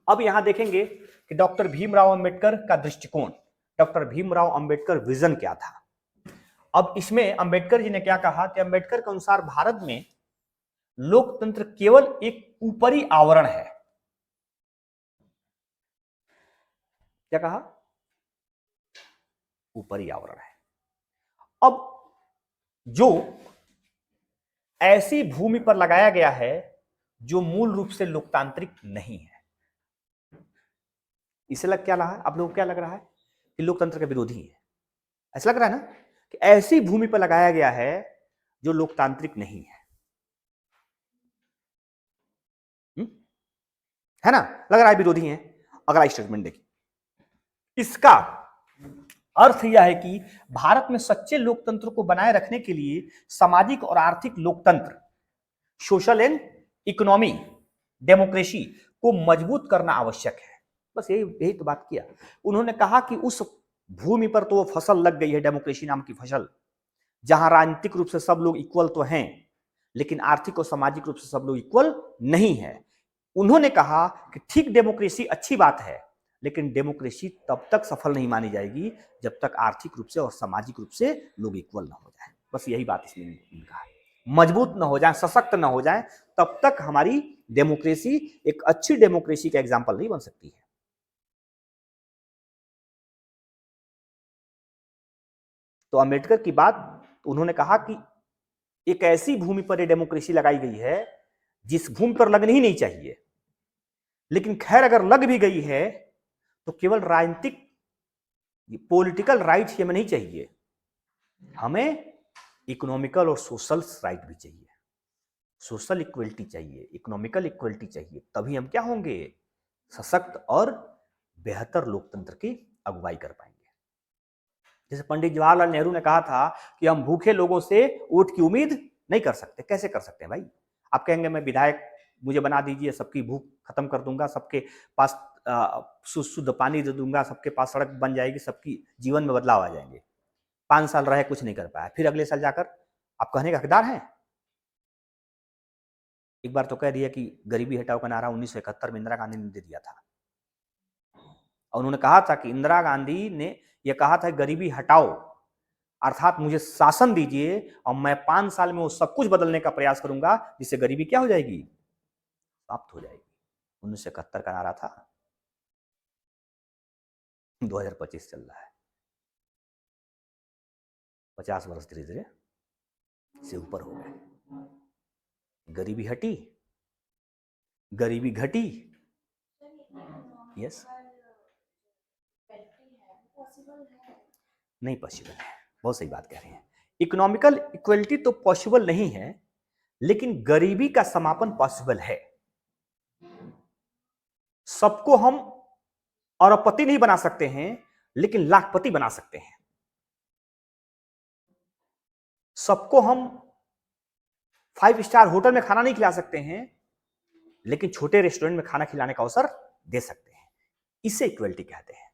अब यहां देखेंगे कि डॉक्टर भीमराव अंबेडकर का दृष्टिकोण, डॉक्टर भीमराव अंबेडकर विजन क्या था। अब इसमें अंबेडकर जी ने क्या कहा कि अंबेडकर के अनुसार भारत में लोकतंत्र केवल एक ऊपरी आवरण है। क्या कहा? ऊपरी आवरण है। अब जो ऐसी भूमि पर लगाया गया है जो मूल रूप से लोकतांत्रिक नहीं है, इसे लग क्या रहा है आप लोगों को? क्या लग रहा है कि लोकतंत्र के विरोधी है? ऐसा लग रहा है ना कि ऐसी भूमि पर लगाया गया है जो लोकतांत्रिक नहीं है। है ना, लग रहा है विरोधी है। अगला स्टेटमेंट देखिए, इसका अर्थ यह है कि भारत में सच्चे लोकतंत्र को बनाए रखने के लिए सामाजिक और आर्थिक लोकतंत्र, सोशल एंड इकोनॉमी डेमोक्रेसी को मजबूत करना आवश्यक है। बस यही तो बात किया उन्होंने। कहा कि उस भूमि पर तो वो फसल लग गई है, डेमोक्रेसी नाम की फसल, जहां राजनीतिक रूप से सब लोग इक्वल तो हैं, लेकिन आर्थिक और सामाजिक रूप से सब लोग इक्वल नहीं है। उन्होंने कहा कि ठीक, डेमोक्रेसी अच्छी बात है, लेकिन डेमोक्रेसी तब तक सफल नहीं मानी जाएगी जब तक आर्थिक रूप से और सामाजिक रूप से लोग इक्वल ना हो जाए। बस यही बात इसमें कहा है। मजबूत ना हो जाए, सशक्त ना हो जाए, तब तक हमारी डेमोक्रेसी एक अच्छी डेमोक्रेसी का एग्जाम्पल नहीं बन सकती है। तो अंबेडकर की बात, उन्होंने कहा कि एक ऐसी भूमि पर यह डेमोक्रेसी लगाई गई है जिस भूमि पर लगनी ही नहीं चाहिए, लेकिन खैर अगर लग भी गई है तो केवल राजनीतिक पॉलिटिकल राइट्स हमें नहीं चाहिए, हमें इकोनॉमिकल और सोशल राइट भी चाहिए। सोशल इक्वलिटी चाहिए, इकोनॉमिकल इक्वलिटी चाहिए, तभी हम क्या होंगे? सशक्त और बेहतर लोकतंत्र की अगुवाई कर पाएंगे। जैसे पंडित जवाहरलाल नेहरू ने कहा था कि हम भूखे लोगों से वोट की उम्मीद नहीं कर सकते। कैसे कर सकते हैं भाई? आप कहेंगे मैं विधायक, मुझे बना दीजिए, सबकी भूख खत्म कर दूंगा, सबके पास शुद्ध पानी दे दूंगा, सबके पास सड़क बन जाएगी, सबकी जीवन में बदलाव आ जाएंगे। 5 साल रहे, कुछ नहीं कर पाया, फिर अगले साल जाकर आप कहने का हकदार हैं? एक बार तो कह दिया कि गरीबी हटाओ का नारा 1971 में इंदिरा गांधी ने दे दिया था, और उन्होंने कहा था कि इंदिरा गांधी ने यह कहा था गरीबी हटाओ, अर्थात मुझे शासन दीजिए और मैं 5 साल में वो सब कुछ बदलने का प्रयास करूंगा जिससे गरीबी क्या हो जाएगी? समाप्त हो जाएगी। 1971 का नारा था, 2025 चल रहा है, 50 वर्ष धीरे धीरे से ऊपर हो गए। गरीबी हटी, गरीबी घटी। यस, नहीं पॉसिबल है, बहुत सही बात कह रहे हैं। इकोनॉमिकल इक्वलिटी तो पॉसिबल नहीं है, लेकिन गरीबी का समापन पॉसिबल है। सबको हम अरबपति नहीं बना सकते हैं, लेकिन लाखपति बना सकते हैं। सबको हम 5 स्टार होटल में खाना नहीं खिला सकते हैं, लेकिन छोटे रेस्टोरेंट में खाना खिलाने का अवसर दे सकते हैं। इसे इक्वलिटी कहते हैं।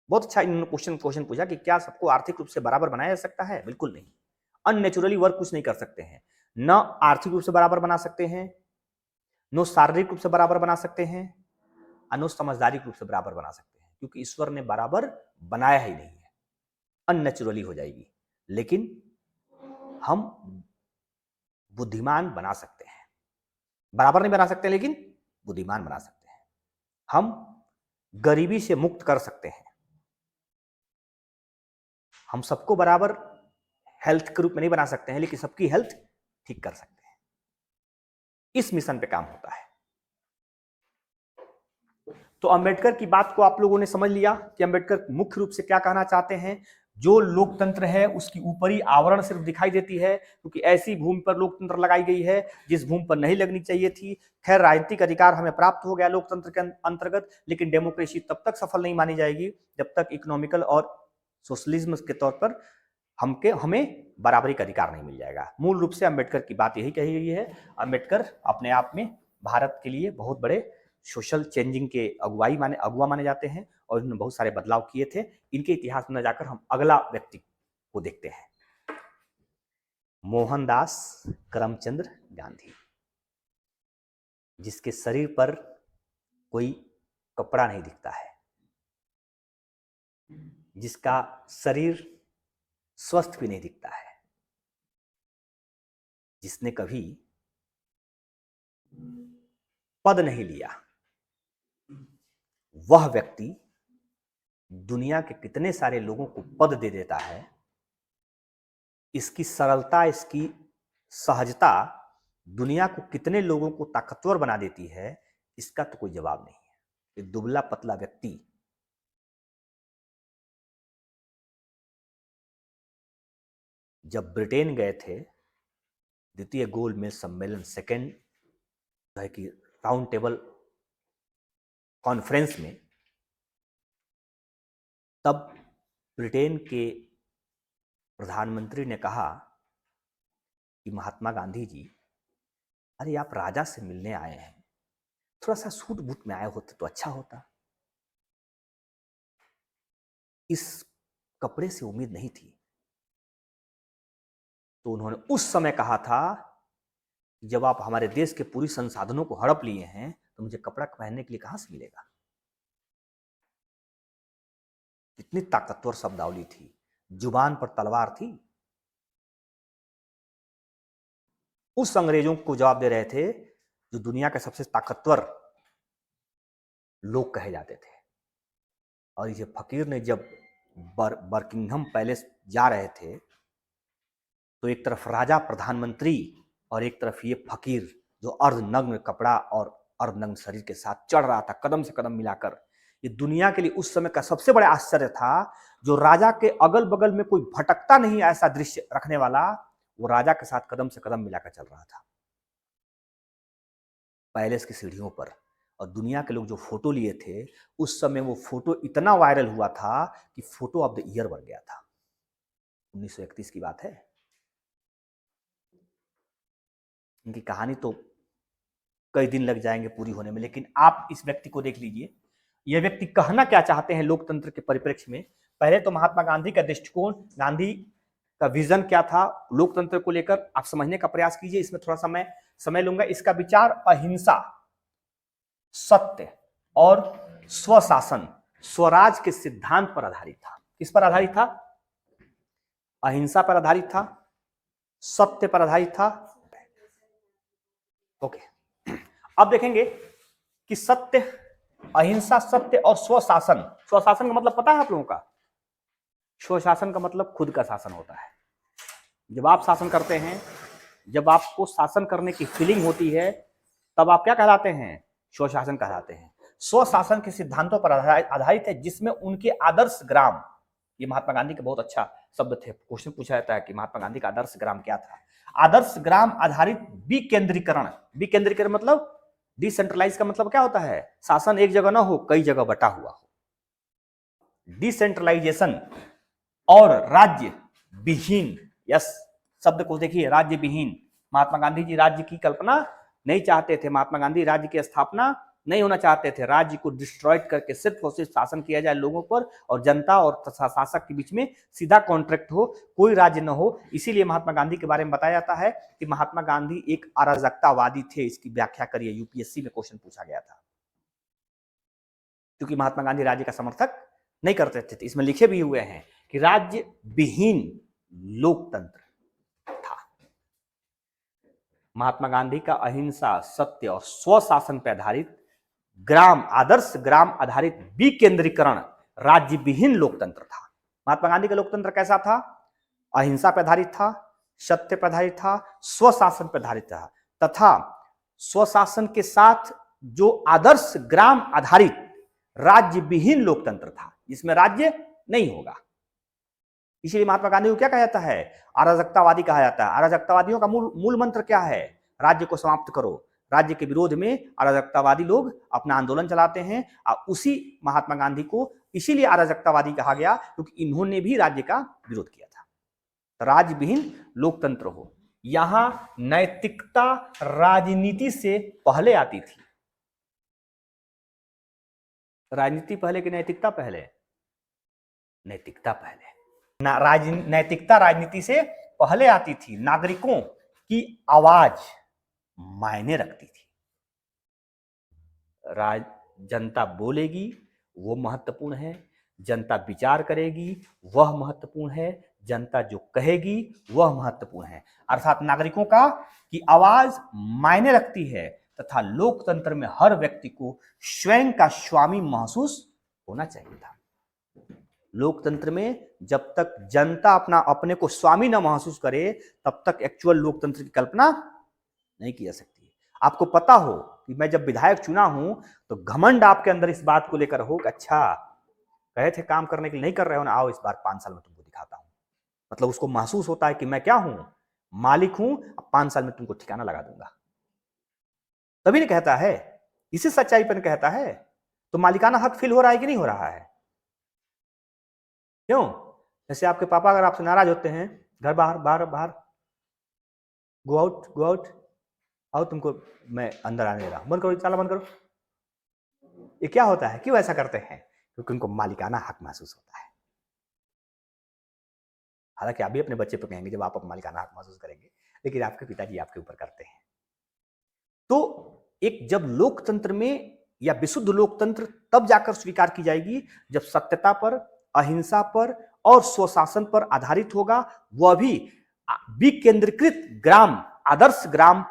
बहुत अच्छा इन्होंने क्वेश्चन पूछा कि क्या सबको आर्थिक रूप से बराबर बनाया जा सकता है? बिल्कुल नहीं। अननेचुरली वर्क कुछ नहीं कर सकते हैं। न आर्थिक रूप से बराबर बना सकते हैं, न शारीरिक रूप से बराबर बना सकते हैं, और न समझदारी रूप से बराबर बना सकते हैं, क्योंकि ईश्वर ने बराबर बनाया ही नहीं है। अननेचुरली हो जाएगी। लेकिन हम बुद्धिमान बना सकते हैं। बराबर नहीं बना सकते, लेकिन बुद्धिमान बना सकते हैं। हम गरीबी से मुक्त कर सकते हैं। हम सबको बराबर हेल्थ के रूप में नहीं बना सकते हैं, लेकिन सबकी हेल्थ ठीक कर सकते हैं। इस मिशन पे काम होता है। तो अंबेडकर की बात को आप लोगों ने समझ लिया कि अंबेडकर मुख्य रूप से क्या कहना चाहते हैं। जो लोकतंत्र है उसकी ऊपरी आवरण सिर्फ दिखाई देती है, क्योंकि ऐसी भूमि पर लोकतंत्र लगाई गई है जिस भूमि पर नहीं लगनी चाहिए थी। खैर, राजनीतिक अधिकार हमें प्राप्त हो गया लोकतंत्र के अंतर्गत, लेकिन डेमोक्रेसी तब तक सफल नहीं मानी जाएगी जब तक इकोनॉमिकल और सोशलिज्म के तौर पर हमें बराबरी का अधिकार नहीं मिल जाएगा। मूल रूप से अंबेडकर की बात यही कही गई है। अंबेडकर अपने आप में भारत के लिए बहुत बड़े सोशल चेंजिंग के अगुआ माने जाते हैं, और इन्होंने बहुत सारे बदलाव किए थे। इनके इतिहास में न जाकर हम अगला व्यक्ति को देखते हैं, मोहनदास करमचंद गांधी, जिसके शरीर पर कोई कपड़ा नहीं दिखता है, जिसका शरीर स्वस्थ भी नहीं दिखता है, जिसने कभी पद नहीं लिया, वह व्यक्ति दुनिया के कितने सारे लोगों को पद दे देता है। इसकी सरलता, इसकी सहजता दुनिया को कितने लोगों को ताकतवर बना देती है, इसका तो कोई जवाब नहीं है। ये दुबला पतला व्यक्ति जब ब्रिटेन गए थे द्वितीय गोलमेज सम्मेलन, सेकेंड है कि राउंड टेबल कॉन्फ्रेंस में, तब ब्रिटेन के प्रधानमंत्री ने कहा कि महात्मा गांधी जी, अरे आप राजा से मिलने आए हैं, थोड़ा सा सूट बूट में आए होते तो अच्छा होता। इस कपड़े से उम्मीद नहीं थी। तो उन्होंने उस समय कहा था, जब आप हमारे देश के पूरी संसाधनों को हड़प लिए हैं तो मुझे कपड़ा पहनने के लिए कहां से मिलेगा। कितनी ताकतवर शब्दावली थी, जुबान पर तलवार थी। उस अंग्रेजों को जवाब दे रहे थे जो दुनिया के सबसे ताकतवर लोग कहे जाते थे। और ये फकीर ने जब बर्किंघम पैलेस जा रहे थे तो एक तरफ राजा प्रधानमंत्री और एक तरफ ये फकीर जो अर्धनग्न कपड़ा और अर्धनग्न शरीर के साथ चढ़ रहा था, कदम से कदम मिलाकर। ये दुनिया के लिए उस समय का सबसे बड़ा आश्चर्य था। जो राजा के अगल बगल में कोई भटकता नहीं ऐसा दृश्य रखने वाला, वो राजा के साथ कदम से कदम मिलाकर चल रहा था पैलेस की सीढ़ियों पर। और दुनिया के लोग जो फोटो लिए थे, उस समय वो फोटो इतना वायरल हुआ था कि फोटो ऑफ द ईयर बन गया था। 1931 की बात है। इनकी कहानी तो कई दिन लग जाएंगे पूरी होने में, लेकिन आप इस व्यक्ति को देख लीजिए। यह व्यक्ति कहना क्या चाहते हैं लोकतंत्र के परिप्रेक्ष्य में। पहले तो महात्मा गांधी का दृष्टिकोण, गांधी का विजन क्या था लोकतंत्र को लेकर, आप समझने का प्रयास कीजिए। इसमें थोड़ा सा मैं समय लूंगा। इसका विचार अहिंसा, सत्य और स्वशासन, स्वराज के सिद्धांत पर आधारित था। किस पर आधारित था? अहिंसा पर आधारित था, सत्य पर आधारित था। ओके, अब देखेंगे कि सत्य, अहिंसा, सत्य और स्वशासन। स्वशासन का मतलब पता है आप लोगों का? स्वशासन का मतलब खुद का शासन होता है। जब आप शासन करते हैं, जब आपको शासन करने की फीलिंग होती है, तब आप क्या कहलाते हैं? स्वशासन कहलाते हैं। स्वशासन के सिद्धांतों पर आधारित है, जिसमें उनके आदर्श ग्राम, ये महात्मा गांधी का बहुत अच्छा शब्द थे, क्वेश्चन पूछा जाता है कि महात्मा गांधी का आदर्श ग्राम क्या था। आदर्श ग्राम आधारित विकेंद्रीकरण, विकेंद्रीकरण मतलब डिसेंट्रलाइज का मतलब क्या होता है? शासन एक जगह ना हो, कई जगह बटा हुआ हो। डिसेंट्रलाइजेशन और राज्य विहीन, यस शब्द को देखिए, राज्य विहीन। महात्मा गांधी जी राज्य की कल्पना नहीं चाहते थे। महात्मा गांधी राज्य की स्थापना नहीं होना चाहते थे। राज्य को डिस्ट्रॉयड करके सिर्फ और सिर्फ शासन किया जाए लोगों पर, और जनता और शासक के बीच में सीधा कॉन्ट्रैक्ट हो, कोई राज्य न हो। इसीलिए महात्मा गांधी के बारे में बताया जाता है कि महात्मा गांधी एक अराजकतावादी थे। इसकी व्याख्या करिए, यूपीएससी में क्वेश्चन पूछा गया था, क्योंकि महात्मा गांधी राज्य का समर्थक नहीं करते थे। इसमें लिखे भी हुए हैं कि राज्य विहीन लोकतंत्र था। महात्मा गांधी का अहिंसा, सत्य और स्वशासन पर आधारित ग्राम, आदर्श ग्राम आधारित विकेंद्रीकरण राज्य विहीन लोकतंत्र था। महात्मा गांधी का लोकतंत्र कैसा था? अहिंसा पर आधारित था, सत्य पर आधारित था, स्वशासन पर आधारित था, तथा स्वशासन के साथ जो आदर्श ग्राम आधारित राज्य विहीन लोकतंत्र था, जिसमें राज्य नहीं होगा। इसलिए महात्मा गांधी को क्या कहा जाता है? अराजकतावादी कहा जाता है। अराजकतावादियों का मूल मंत्र क्या है? राज्य को समाप्त करो। राज्य के विरोध में अराजकतावादी लोग अपना आंदोलन चलाते हैं। उसी महात्मा गांधी को इसीलिए अराजकतावादी कहा गया, क्योंकि इन्होंने भी राज्य का विरोध किया था। राज्य विहीन लोकतंत्र हो। यहां नैतिकता राजनीति से पहले आती थी। राजनीति पहले कि नैतिकता पहले? नैतिकता पहले। नैतिकता राजनीति से पहले आती थी। नागरिकों की आवाज मायने रखती थी। जनता बोलेगी वो महत्वपूर्ण है, जनता विचार करेगी वह महत्वपूर्ण है, जनता जो कहेगी वह महत्वपूर्ण है। अर्थात नागरिकों का की आवाज मायने रखती है, तथा लोकतंत्र में हर व्यक्ति को स्वयं का स्वामी महसूस होना चाहिए था। लोकतंत्र में जब तक जनता अपने को स्वामी न महसूस करे, तब तक एक्चुअल लोकतंत्र की कल्पना नहीं की जा सकती। आपको पता हो कि मैं जब विधायक चुना हूं, तो घमंड आपके अंदर इस बात को लेकर हो कि अच्छा कहे थे काम करने के लिए, नहीं कर रहे हो ना, आओ इस बार 5 साल में तुमको दिखाता हूं। मतलब उसको महसूस होता है कि मैं क्या हूं, मालिक हूं, अब 5 साल में तुमको ठिकाना लगा दूंगा। तभी नहीं कहता है, इसी सच्चाई पर कहता है। तो मालिकाना हक फील हो रहा है कि नहीं हो रहा है? क्यों? जैसे आपके पापा अगर आपसे नाराज होते हैं, घर बाहर बाहर बाहर, गो आउट गो आउट, आओ तुमको मैं अंदर आने दे रहा हूं, बंद करो ताला बंद करो। ये क्या होता है? क्यों ऐसा करते हैं? क्योंकि उनको मालिकाना हक महसूस होता है। हालांकि आप भी अपने बच्चे पर कहेंगे जब आप मालिकाना हक महसूस करेंगे, लेकिन आपके पिताजी आपके ऊपर करते हैं। तो एक जब लोकतंत्र में या विशुद्ध लोकतंत्र तब जाकर स्वीकार की जाएगी जब सत्यता पर, अहिंसा पर और स्वशासन पर आधारित होगा। वह भी विकेंद्रीकृत ग्राम, आदर्श ग्राम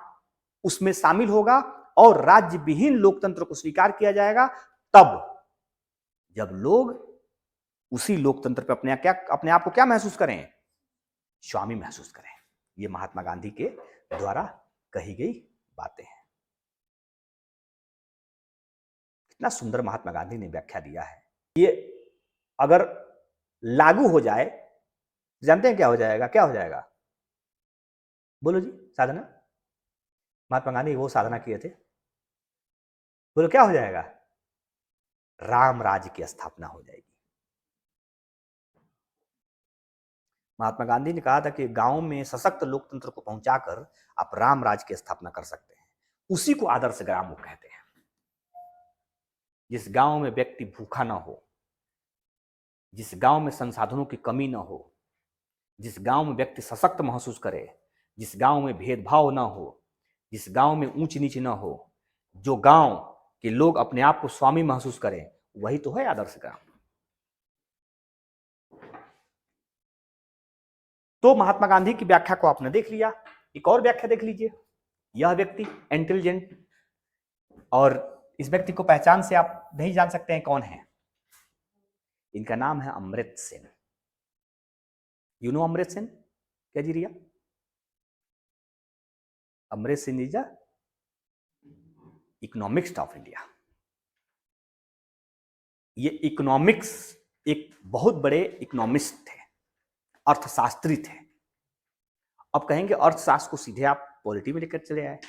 उसमें शामिल होगा, और राज्य विहीन लोकतंत्र को स्वीकार किया जाएगा तब जब लोग उसी लोकतंत्र पर अपने आप को क्या महसूस करें? स्वामी महसूस करें। ये महात्मा गांधी के द्वारा कही गई बातें हैं। कितना सुंदर महात्मा गांधी ने व्याख्या दिया है। ये अगर लागू हो जाए, जानते हैं क्या हो जाएगा? क्या हो जाएगा? बोलो जी। साधना। महात्मा गांधी वो साधना किए थे, बोलो क्या हो जाएगा? राम राज्य की स्थापना हो जाएगी। महात्मा गांधी ने कहा था कि गांव में सशक्त लोकतंत्र को पहुंचाकर आप राम राज्य की स्थापना कर सकते हैं। उसी को आदर्श ग्राम वो कहते हैं। जिस गांव में व्यक्ति भूखा ना हो, जिस गांव में संसाधनों की कमी ना हो, जिस गांव में व्यक्ति सशक्त महसूस करे, जिस गांव में भेदभाव ना हो, जिस गांव में ऊंच नीच ना हो, जो गांव के लोग अपने आप को स्वामी महसूस करें, वही तो है आदर्श ग्राम। तो महात्मा गांधी की व्याख्या को आपने देख लिया, एक और व्याख्या देख लीजिए। यह व्यक्ति इंटेलिजेंट, और इस व्यक्ति को पहचान से आप नहीं जान सकते हैं कौन है। इनका नाम है अमृत सेन। You know Amrit Sen? क्या जी रिया? Amresh Singh is the economics of India. ये इकोनॉमिक्स एक बहुत बड़े इकोनॉमिस्ट थे, अर्थशास्त्री थे। अब कहेंगे अर्थशास्त्र को सीधे आप पॉलिटी में लेकर चले आए,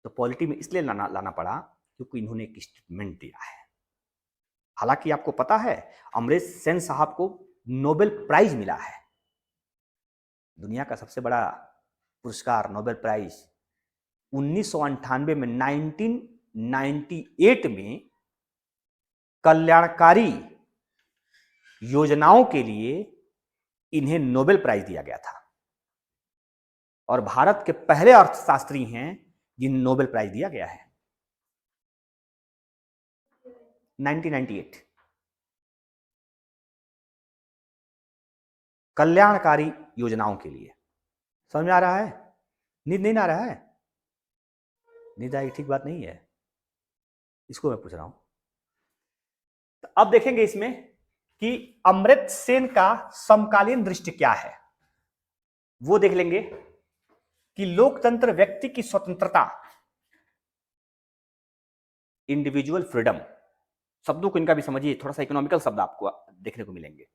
तो पॉलिटी में इसलिए लाना पड़ा क्योंकि इन्होंने एक स्टेटमेंट दिया है। हालांकि आपको पता है अमरेश सेन साहब को नोबेल प्राइज मिला है, दुनिया का सबसे बड़ा पुरस्कार नोबेल प्राइज 1998 में, 1998 में कल्याणकारी योजनाओं के लिए इन्हें नोबेल प्राइज दिया गया था और भारत के पहले अर्थशास्त्री हैं जिन्हें नोबेल प्राइज दिया गया है 1998। कल्याणकारी योजनाओं के लिए। समझ में आ रहा है? नींद नहीं आ रहा है? नींद आई ठीक बात नहीं है, इसको मैं पूछ रहा हूं। तो अब देखेंगे इसमें कि अमर्त्य सेन का समकालीन दृष्टि क्या है, वो देख लेंगे कि लोकतंत्र व्यक्ति की स्वतंत्रता, इंडिविजुअल फ्रीडम, शब्दों को इनका भी समझिए, थोड़ा सा इकोनॉमिकल शब्द आपको देखने को मिलेंगे।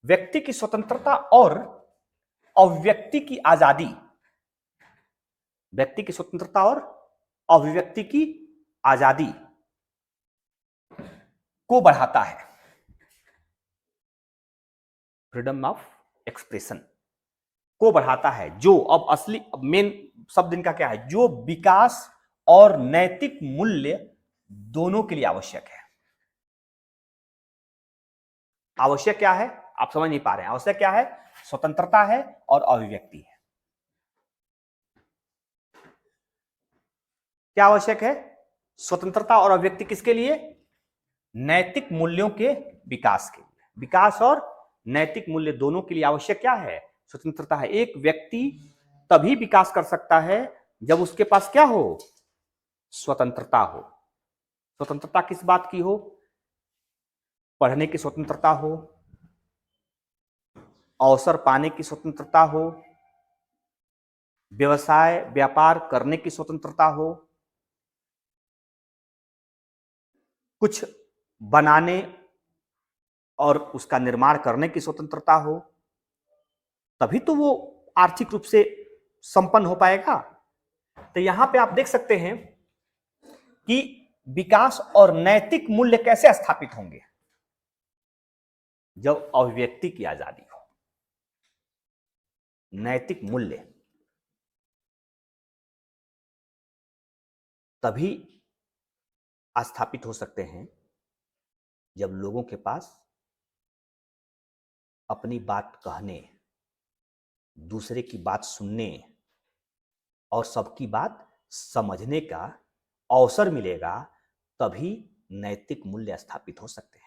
व्यक्ति की स्वतंत्रता और अभिव्यक्ति की आजादी, व्यक्ति की स्वतंत्रता और अभिव्यक्ति की आजादी को बढ़ाता है, फ्रीडम ऑफ एक्सप्रेशन को बढ़ाता है, जो अब असली मेन शब्द इनका क्या है, जो विकास और नैतिक मूल्य दोनों के लिए आवश्यक है। आवश्यक क्या है आप समझ नहीं पा रहे हैं? आवश्यक क्या है? स्वतंत्रता है और अभिव्यक्ति है। क्या आवश्यक है? स्वतंत्रता और अभिव्यक्ति किसके लिए? नैतिक मूल्यों के विकास के लिए। विकास और नैतिक मूल्य दोनों के लिए आवश्यक क्या है? स्वतंत्रता है। एक व्यक्ति तभी विकास कर सकता है जब उसके पास क्या हो? स्वतंत्रता हो। स्वतंत्रता किस बात की हो? पढ़ने की स्वतंत्रता हो, अवसर पाने की स्वतंत्रता हो, व्यवसाय व्यापार करने की स्वतंत्रता हो, कुछ बनाने और उसका निर्माण करने की स्वतंत्रता हो, तभी तो वो आर्थिक रूप से संपन्न हो पाएगा। तो यहां पे आप देख सकते हैं कि विकास और नैतिक मूल्य कैसे स्थापित होंगे? जब अभिव्यक्ति की आजादी हो। नैतिक मूल्य तभी स्थापित हो सकते हैं जब लोगों के पास अपनी बात कहने, दूसरे की बात सुनने और सबकी बात समझने का अवसर मिलेगा, तभी नैतिक मूल्य स्थापित हो सकते हैं।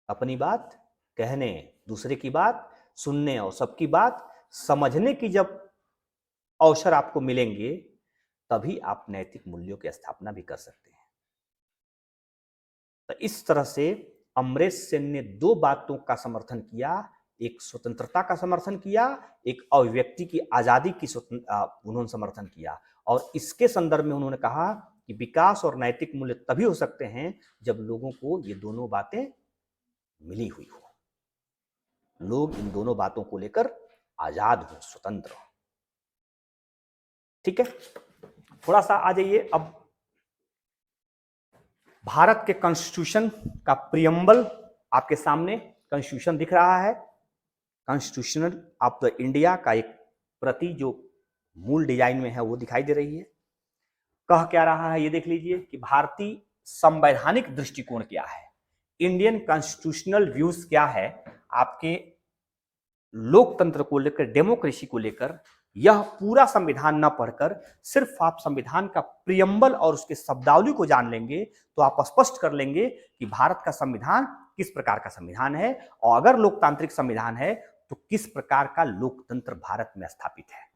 अपनी बात कहने, दूसरे की बात सुनने और सबकी बात समझने की जब अवसर आपको मिलेंगे, तभी आप नैतिक मूल्यों की स्थापना भी कर सकते हैं। तो इस तरह से अमरेश सेन ने दो बातों का समर्थन किया, एक स्वतंत्रता का समर्थन किया, एक अभिव्यक्ति की आजादी की उन्होंने समर्थन किया। और इसके संदर्भ में उन्होंने कहा कि विकास और नैतिक मूल्य तभी हो सकते हैं जब लोगों को ये दोनों बातें मिली हुई हो, लोग इन दोनों बातों को लेकर आजाद हो, स्वतंत्र हो। ठीक है, थोड़ा सा आ जाइए अब भारत के कॉन्स्टिट्यूशन का प्रियम्बल आपके सामने कॉन्स्टिट्यूशन दिख रहा है। कॉन्स्टिट्यूशनल ऑफ द इंडिया का एक प्रति जो मूल डिजाइन में है वो दिखाई दे रही है। कह क्या रहा है ये देख लीजिए कि भारतीय संवैधानिक दृष्टिकोण क्या है, इंडियन कॉन्स्टिट्यूशनल व्यूज क्या है आपके लोकतंत्र को लेकर, डेमोक्रेसी को लेकर। यह पूरा संविधान न पढ़कर सिर्फ आप संविधान का प्रियम्बल और उसके शब्दावली को जान लेंगे तो आप स्पष्ट कर लेंगे कि भारत का संविधान किस प्रकार का संविधान है, और अगर लोकतांत्रिक संविधान है तो किस प्रकार का लोकतंत्र भारत में स्थापित है।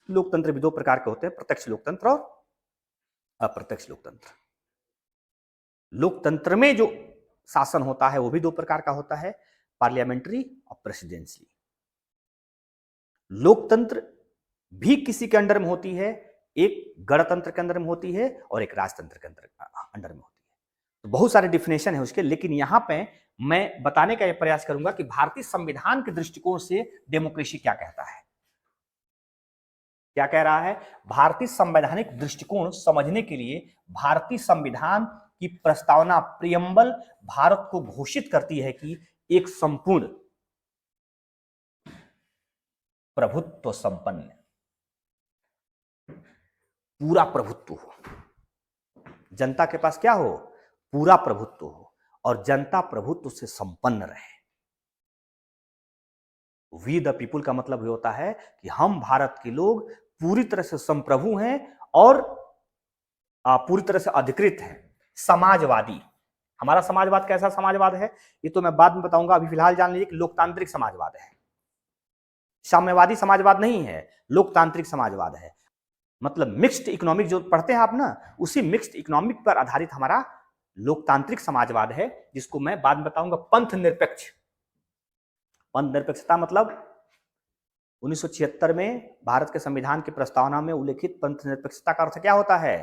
लोकतंत्र भी दो प्रकार के होते हैं, प्रत्यक्ष लोकतंत्र और अप्रत्यक्ष लोकतंत्र। लोकतंत्र में जो शासन होता है वो भी दो प्रकार का होता है, पार्लियामेंट्री और प्रेसिडेंशियली। लोकतंत्र भी किसी के अंडर में होती है, एक गणतंत्र के अंदर में होती है और एक राजतंत्र के अंडर में होती है। तो बहुत सारे डिफिनेशन है उसके, लेकिन यहां पे मैं बताने का यह प्रयास करूंगा कि भारतीय संविधान के दृष्टिकोण से डेमोक्रेसी क्या कहता है, क्या कह रहा है। भारतीय संवैधानिक दृष्टिकोण समझने के लिए भारतीय संविधान की प्रस्तावना प्रियम्बल भारत को घोषित करती है कि एक संपूर्ण प्रभुत्व संपन्न, पूरा प्रभुत्व हो, जनता के पास क्या हो, पूरा प्रभुत्व हो और जनता प्रभुत्व से संपन्न रहे। वी द पीपुल का मतलब ये होता है कि हम भारत के लोग पूरी तरह से संप्रभु हैं और पूरी तरह से अधिकृत हैं। समाजवादी, हमारा समाजवाद कैसा समाजवाद है ये तो मैं बाद में बताऊंगा, अभी फिलहाल जान लीजिए कि लोकतांत्रिक समाजवाद है, साम्यवादी समाजवाद नहीं है, लोकतांत्रिक समाजवाद है। मतलब मिक्स्ड इकोनॉमिक जो पढ़ते हैं आप ना, उसी मिक्स्ड इकोनॉमिक पर आधारित हमारा लोकतांत्रिक समाजवाद है, जिसको मैं बाद में बताऊंगा। पंथ निरपेक्ष, पंथ निरपेक्षता मतलब 1976 में भारत के संविधान की प्रस्तावना में उल्लेखित पंथ निरपेक्षता का अर्थ क्या होता है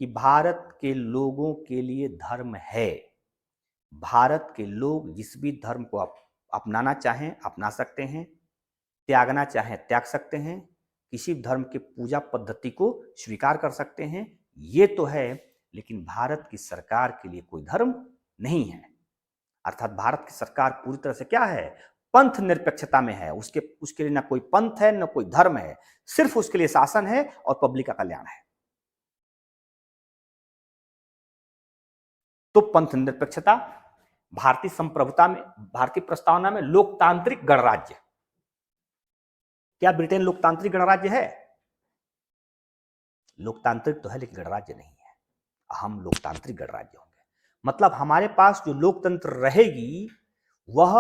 कि भारत के लोगों के लिए धर्म है, भारत के लोग जिस भी धर्म को अपनाना चाहें अपना सकते हैं, त्यागना चाहें त्याग सकते हैं, किसी धर्म की पूजा पद्धति को स्वीकार कर सकते हैं, ये तो है। लेकिन भारत की सरकार के लिए कोई धर्म नहीं है, अर्थात भारत की सरकार पूरी तरह से क्या है, पंथ निरपेक्षता में है। उसके लिए ना कोई पंथ है ना कोई धर्म है, सिर्फ उसके लिए शासन है और पब्लिक का कल्याण है। तो पंथ निरपेक्षता, भारतीय संप्रभुता में, भारतीय प्रस्तावना में लोकतांत्रिक गणराज्य। क्या ब्रिटेन लोकतांत्रिक गणराज्य है? लोकतांत्रिक तो है लेकिन गणराज्य नहीं है। हम लोकतांत्रिक गणराज्य होंगे, मतलब हमारे पास जो लोकतंत्र रहेगी वह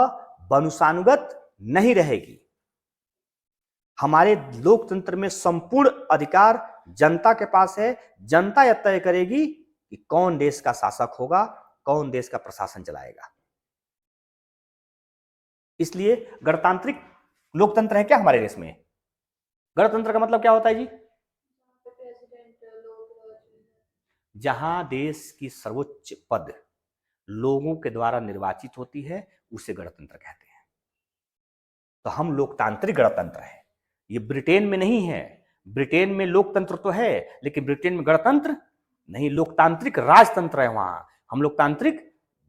वंशानुगत नहीं रहेगी। हमारे लोकतंत्र में संपूर्ण अधिकार जनता के पास है, जनता यह तय करेगी कि कौन देश का शासक होगा, कौन देश का प्रशासन चलाएगा। इसलिए गणतांत्रिक लोकतंत्र है क्या हमारे देश में। गणतंत्र का मतलब क्या होता है जी, जहां देश की सर्वोच्च पद लोगों के द्वारा निर्वाचित होती है उसे गणतंत्र कहते हैं। तो हम लोकतांत्रिक गणतंत्र है, ये ब्रिटेन में नहीं है। ब्रिटेन में लोकतंत्र तो है लेकिन ब्रिटेन में गणतंत्र नहीं, लोकतांत्रिक राजतंत्र है वहां, हम लोकतांत्रिक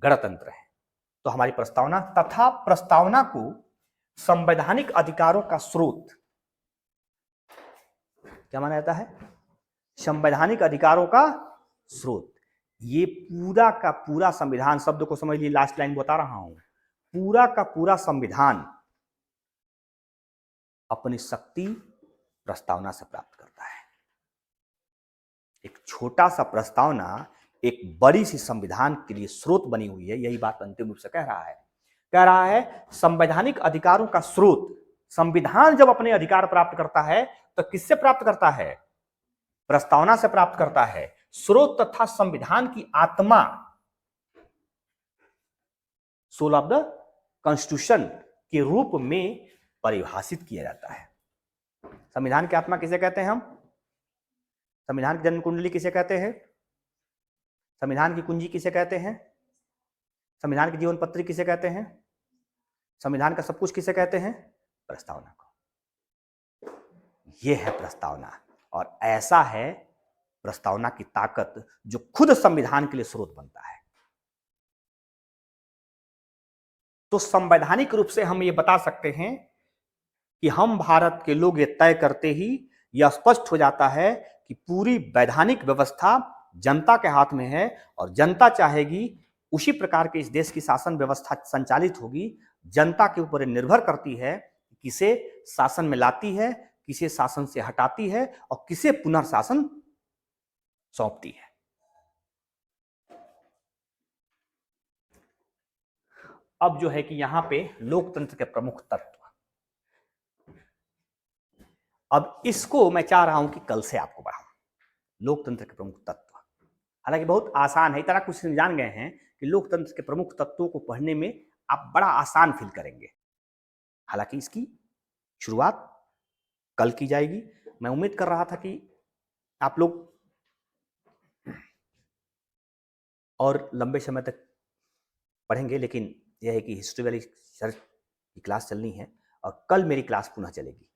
गणतंत्र है। तो हमारी प्रस्तावना तथा प्रस्तावना को संवैधानिक अधिकारों का स्रोत क्या माना जाता है, संवैधानिक अधिकारों का स्रोत। ये पूरा का पूरा संविधान, शब्द को समझ लीजिए, लास्ट लाइन बता रहा हूं, पूरा का पूरा संविधान अपनी शक्ति प्रस्तावना से प्राप्त करता है। एक छोटा सा प्रस्तावना एक बड़ी सी संविधान के लिए स्रोत बनी हुई है। यही बात अंतिम रूप से कह रहा है संवैधानिक अधिकारों का स्रोत। संविधान जब अपने अधिकार प्राप्त करता है तो किससे प्राप्त करता है, प्रस्तावना से प्राप्त करता है। स्रोत तथा संविधान की आत्मा, सोल ऑफ द कॉन्स्टिट्यूशन के रूप में परिभाषित किया जाता है। संविधान की आत्मा किसे कहते हैं हम, संविधान की जन्म कुंडली किसे कहते हैं, संविधान की कुंजी किसे कहते हैं, संविधान की जीवन पत्री किसे कहते हैं, संविधान का सब कुछ किसे कहते हैं, प्रस्तावना को। यह है प्रस्तावना, और ऐसा है प्रस्तावना की ताकत जो खुद संविधान के लिए स्रोत बनता है। तो संवैधानिक रूप से हम ये बता सकते हैं कि हम भारत के लोग ये तय करते ही यह स्पष्ट हो जाता है कि पूरी वैधानिक व्यवस्था जनता के हाथ में है और जनता चाहेगी उसी प्रकार के इस देश की शासन व्यवस्था संचालित होगी। जनता के ऊपर निर्भर करती है किसे शासन में लाती है, किसे शासन से हटाती है और किसे पुनर्शासन सौंपती है। अब जो है कि यहां पे लोकतंत्र के प्रमुख तत्व, अब इसको मैं चाह रहा हूं कि कल से आपको बढ़ाऊं। लोकतंत्र के प्रमुख तत्व, हालांकि बहुत आसान है, इतना कुछ जान गए हैं कि लोकतंत्र के प्रमुख तत्वों को पढ़ने में आप बड़ा आसान फील करेंगे। हालांकि इसकी शुरुआत कल की जाएगी। मैं उम्मीद कर रहा था कि आप लोग और लंबे समय तक पढ़ेंगे, लेकिन यह है कि हिस्ट्री वाली सर की क्लास चलनी है और कल मेरी क्लास पुनः चलेगी।